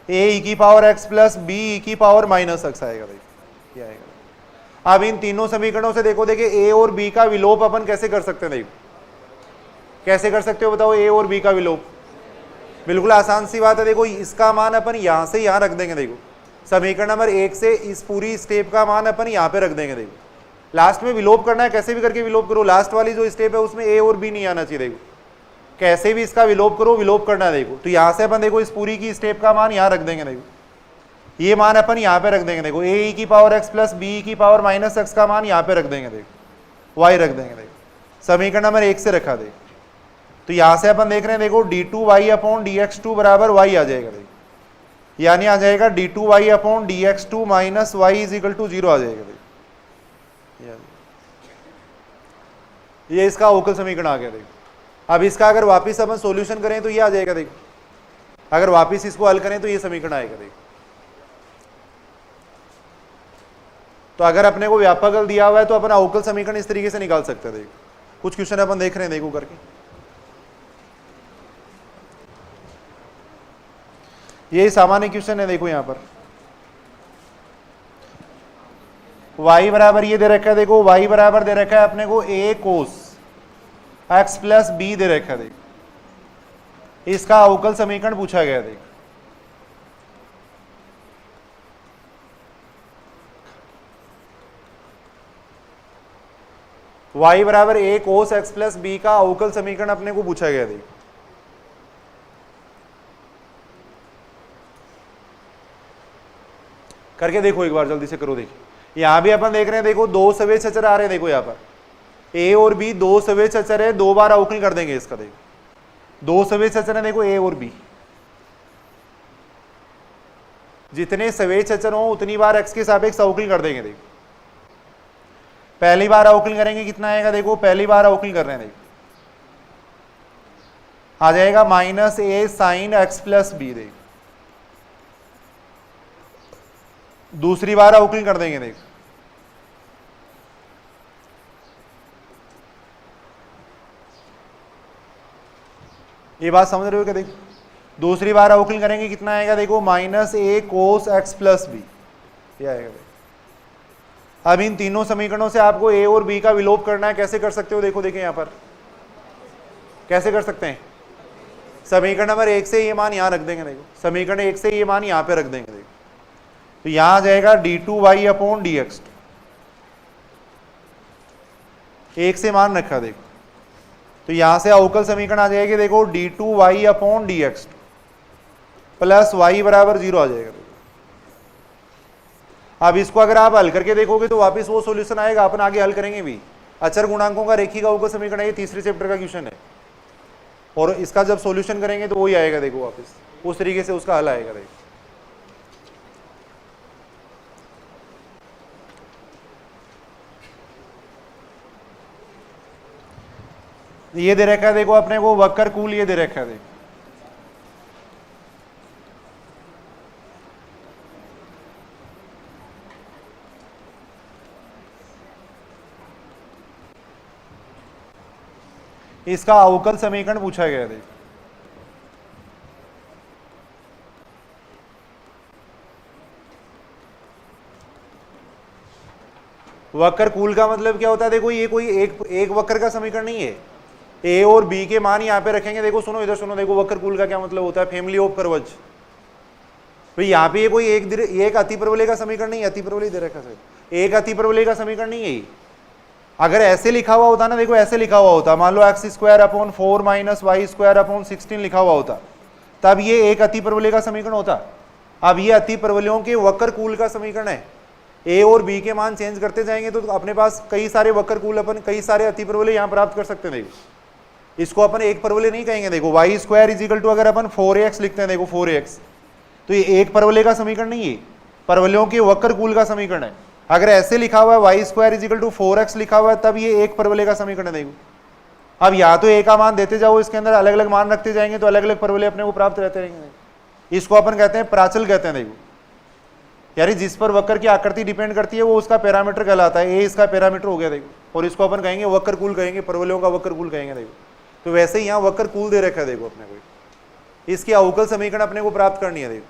a e की power x plus b e की पावर माइनस x आएगा। देखो ये आएगा। अब इन तीनों समीकरणों से देखो देखिए a और b का विलोप अपन कैसे कर सकते हैं। देखो कैसे कर सकते हो बताओ a और b का विलोप। बिल्कुल आसान सी बात है। देखो इसका मान अपन यहां से यहां रख देंगे। देखो समीकरण नंबर 1 से इस पूरी स्टेप का मान अपन यहां पे रख देंगे। देखो लास्ट में विलोप करना है, कैसे भी करके विलोप करो, लास्ट वाली जो स्टेप है उसमें ए और बी नहीं आना चाहिए। देखो कैसे भी इसका विलोप करो, विलोप करना है। देखो तो यहां से अपन देखो इस पूरी की स्टेप का मान यहां रख देंगे। देखो ये मान अपन यहां पे रख देंगे। देखो ए की पावर x प्लस बी की पावर माइनस एक्स का मान यहां पे रख देंगे। देखो y रख देंगे। देखो समीकरण नंबर 1 से रखा। देखो तो यहां से अपन देख रहे हैं, देखो d2y अपॉन dx2 बराबर y आ जाएगा। देखो यानी आ जाएगा d2y upon dx2 minus y is equal to 0 आ जाएगा। देखो ये इसका अवकल समीकरण आ गया। देखो अब इसका अगर वापस अपन सॉल्यूशन करें तो ये आ जाएगा। देखो अगर वापस इसको हल करें तो ये समीकरण आएगा। देखो तो अगर अपने को व्यापक हल दिया हुआ है तो अपन अवकल समीकरण इस तरीके से निकाल सकते हैं। देखो कुछ क्वेश्चन अपन देख रहे हैं, देखो करके ये सामान्य क्वेश्चन है। देखो यहां पर y बराबर ये दे रखा है। देखो y बराबर दे रखा है अपने को a cos x plus B दे रखा है। देखो इसका अवकल समीकरण पूछा गया। देखो y बराबर a cos x plus b का अवकल समीकरण अपने को पूछा गया। देखो करके देखो एक बार जल्दी से करो। देखिए यहां भी अपन देख रहे हैं, देखो दो सवे अचर आ रहे हैं। देखो यहां पर a और b दो सवे अचर है, दो बार अवकलन कर देंगे इसका। देखो दो सवे अचर है, देखो a और b, जितने सवे अचर हो उतनी बार x के सापेक्ष अवकलन कर देंगे। देखो पहली बार अवकलन करेंगे कितना आएगा। देखो पहली बार अवकलन कर रहे हैं, देखो आ जाएगा minus a sine x plus b. देखो दूसरी बार अवकलन कर देंगे। देखो ये बात समझ रहे हो क्या। देखो दूसरी बार अवकलन करेंगे कितना आएगा। देखो minus a cos x plus b ये आएगा। अब इन तीनों समीकरणों से आपको a और b का विलोप करना है। कैसे कर सकते हो। देखो देखिए यहां पर कैसे कर सकते हैं। समीकरण नंबर 1 से ये मान यहां रख देंगे। देखो समीकरण 1 से ये मान यहां पे रख देंगे। देखो तो यहां आ जाएगा d2y अपॉन dx, एक से मान रखा। देखो तो यहां से अवकल समीकरण आ जाएगी। देखो d2y upon dx plus y बराबर 0 आ जाएगा। अब इसको अगर आप हल करके देखोगे तो वापस वो सॉल्यूशन आएगा। अपन आगे हल करेंगे भी। अचर गुणांकों का रेखिक अवकल समीकरण है, ये तीसरे चैप्टर का क्वेश्चन है और इसका जब सॉल्यूशन करेंगे तो वही आएगा। देखो वापस उस तरीके से उसका हल आएगा। देखो ये दे रखा है। देखो अपने को वक्र कूल ये दे रखा है। देखो इसका अवकल समीकरण पूछा गया। देखो वक्र कूल का मतलब क्या होता है। देखो ये कोई एक वक्र का समीकरण नहीं है। a और b के मान यहाँ पे रखेंगे। देखो सुनो इधर सुनो। देखो वक्र कूल का क्या मतलब होता है। Family of curves. भाई यहाँ पे ये कोई एक अतिपरवलय का समीकरण नहीं है। अतिपरवलय दे रखा है, एक अतिपरवलय का समीकरण नहीं है। अगर ऐसे लिखा हुआ होता ना, देखो ऐसे लिखा हुआ होता, मान लो X square upon 4 minus Y square upon 16 लिखा हुआ होता, तब ये एक अतिपरवलय का समीकरण होता। अब ये अतिपरवलयों के वक्र कूल का समीकरण है। ए और बी के मान चेंज करते जाएंगे तो अपने पास कई सारे वक्र कूल, अपन कई सारे अतिपरवलय यहाँ प्राप्त कर सकते हैं। देखो इसको अपन एक परवलय नहीं कहेंगे। देखो y square is equal to अगर अपन 4x लिखते हैं, देखो 4x, तो ये एक परवलय का समीकरण नहीं है, परवलयों के वक्र कूल का समीकरण है। अगर ऐसे लिखा हुआ है y square is equal to 4x लिखा हुआ है, तब ये एक परवलय का समीकरण है। देखो अब या तो ए का मान देते जाओ, इसके अंदर अलग अलग मान रखते जाएंगे तो अलग अलग परवलय अपने को प्राप्त रहते रहेंगे। इसको अपन कहते हैं प्राचल कहते हैं। देखो यानी जिस पर वक्र की आकृति डिपेंड करती है वो उसका पैरामीटर कहलाता है। ए इसका पैरामीटर हो गया। देखो और इसको अपन कहेंगे वक्र कूल कहेंगे, परवलयों का वक्र कूल कहेंगे। देखो तो वैसे ही यहाँ वक्र कूल दे रखा है। देखो अपने को इसकी अवकल समीकरण अपने को प्राप्त करनी है। देखो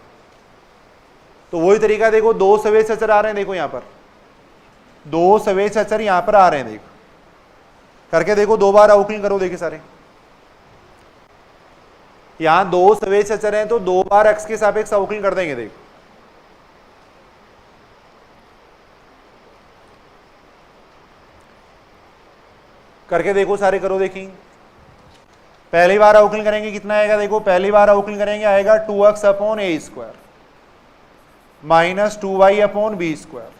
तो वही तरीका। देखो दो सवेश अचर आ रहे हैं। देखो यहाँ पर दो सवेश अचर यहाँ पर आ रहे हैं। देखो करके देखो दो बार अवकलन करो। देखिए सारे यहां दो सवेज अचर हैं तो दो बार x के सापेक्ष अवकलन कर देंगे। देखो करके देखो, सारे करो देखिए। पहली बार अवकलन करेंगे कितना आएगा, देखो पहली बार अवकलन करेंगे आएगा 2x अपॉन A square minus 2y upon B square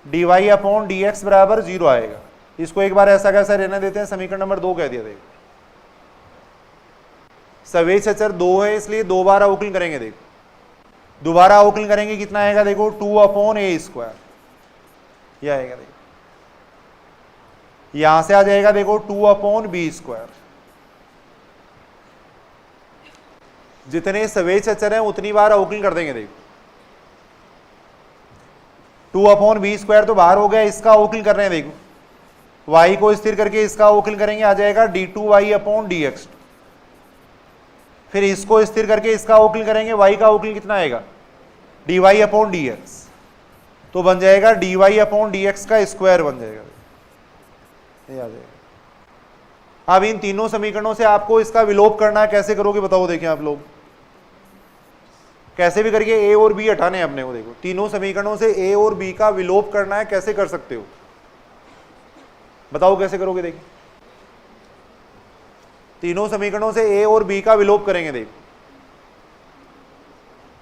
dy upon dx बराबर 0 आएगा। इसको एक बार ऐसा कैसा रहने देते हैं, समीकरण नंबर 2 कह दिया। देखो सवेज अचर 2 है इसलिए दो बार अवकलन करेंगे। देखो दोबारा अवकलन करेंगे कितना आएगा, देखो 2 अपॉन ए स्क्वायर यह आएगा। देखो यहां से आ जाएगा देखो 2 अपॉन बी स्क्वायर। जितने सवेज अचर हैं उतनी बार अवकलन कर देंगे। देखो 2 अपॉन बी स्क्वायर तो बाहर हो गया, इसका अवकलन कर रहे हैं। देखो y को स्थिर करके इसका अवकलन करेंगे, आ जाएगा d2y अपॉन dx। फिर इसको स्थिर करके इसका अवकलन करेंगे, y का अवकलन कितना आएगा, dy अपॉन dx। तो बन जाएगा dy अपॉन dx का स्क्वायर बन जाएगा। ये आ जाएगा। अब इन तीनों समीकरणों से आपको इसका विलोप करना है, कैसे करोगे बताओ। देखिए आप लोग कैसे भी करके a और b हटाने हैं अपने को। देखो तीनों समीकरणों से a और b का विलोप करना है, कैसे कर सकते हो बताओ, कैसे करोगे। देखिए तीनों समीकरणों से a और b का विलोप करेंगे। देखो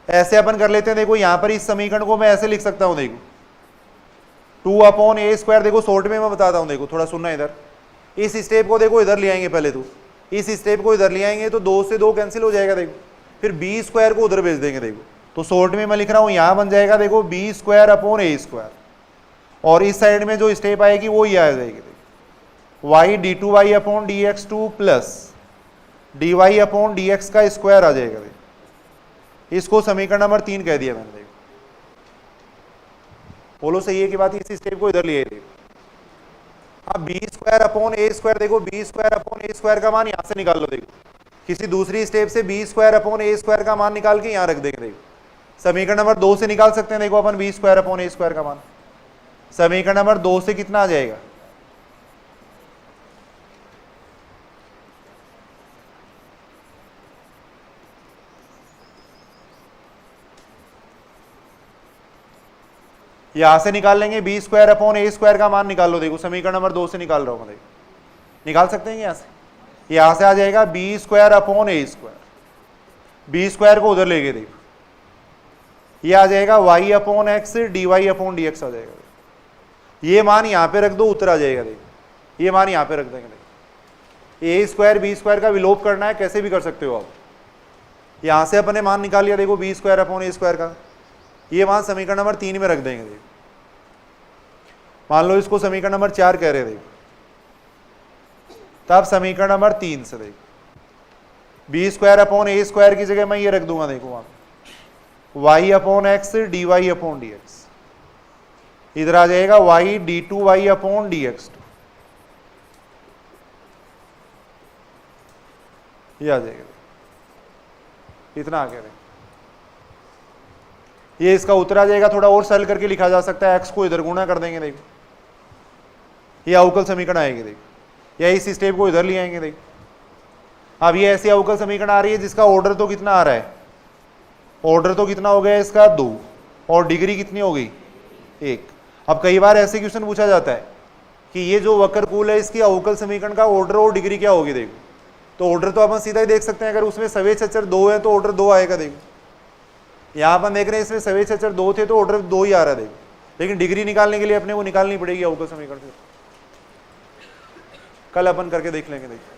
ऐसे अपन कर लेते हैं। देखो यहां पर इस समीकरण को मैं ऐसे लिख सकता हूं, देखो 2 अपॉन ए स्क्वायर। देखो शॉर्ट में मैं बताता हूं, देखो थोड़ा सुनना इधर। इस स्टेप को देखो इधर ले आएंगे, पहले तो इस स्टेप को इधर ले आएंगे तो 2 से 2 कैंसिल हो जाएगा। देखो फिर बी स्क्वायर को उधर भेज देंगे। देखो तो शॉर्ट में मैं लिख रहा हूं, यहां बन जाएगा देखो B square upon A square, और इस साइड में जो स्टेप आएगी वो ये आ जाएगी। देखो y d2y upon dx2 plus dy upon dx का स्क्वायर आ जाएगा। देखो इसको समीकरण नंबर 3 कह दिया मैंने। देखो बोलो सही है कि बात, इस स्टेप को इधर लिए। देखो अब B square upon A square, देखो B square upon A square का मान यहां से निकाल लो। देखो किसी दूसरी स्टेप से B square upon A square का मान निकाल के यहां रख देंगे। देखो समीकरण नंबर 2 से निकाल सकते हैं। देखो अपन B square upon A square का मान समीकरण नंबर 2 से कितना आ जाएगा, यहां से निकाल लेंगे B square upon A square का मान निकाल लो। देखो समीकरण नंबर 2 से निकाल रहा हूं मैं। निकाल सकते हैं यहां से आ जाएगा B square upon A square, B square को उधर ले गए। देखो ये आ जाएगा y upon x dy upon dx आ जाएगा। ये मान यहां पे रख दो, उत्तर आ जाएगा। देखो ये मान यहां पे रख देंगे। देखो ए स्क्वायर बी स्क्वायर का विलोप करना है, कैसे भी कर सकते हो आप। यहां से अपने मान निकाल लिया। देखो B square upon A square का ये मान समीकरण नंबर 3 में रख देंगे। देखो मान लो इसको समीकरण नंबर 4 कह रहे। देखो तब समीकरण नंबर 3 से देखो B square upon A square की जगह मैं ये रख दूंगा। देखो वहां y upon x dy upon dx, इधर आ जाएगा y d2y अपॉन dx2, ये आ जाएगा। इतना आ गया। ये इसका उत्तर आ जाएगा। थोड़ा और सरल करके लिखा जा सकता है, x को इधर गुणा कर देंगे। देखो ये अवकल समीकरण आएगी। देखो या इस स्टेप को इधर ले आएंगे। देखो अब ये ऐसी अवकल समीकरण आ रही है जिसका ऑर्डर तो कितना आ रहा है, ऑर्डर तो कितना हो गया इसका 2, और डिग्री कितनी हो गई 1। अब कई बार ऐसे क्वेश्चन पूछा जाता है कि ये जो वक्रकूल है इसकी अवकल समीकरण का ऑर्डर और डिग्री क्या होगी। देखो तो ऑर्डर तो अपन सीधा ही देख सकते हैं, अगर उसमें सवेज अचर 2 है तो ऑर्डर 2 आएगा। देखो यहाँ अपन देख रहे हैं इसमें सवेज अचर 2 थे तो ऑर्डर 2 ही आ रहा है। देखो लेकिन डिग्री निकालने के लिए अपने को निकालनी पड़ेगी अवकल समीकरण से। कल अपन करके देख लेंगे। देखो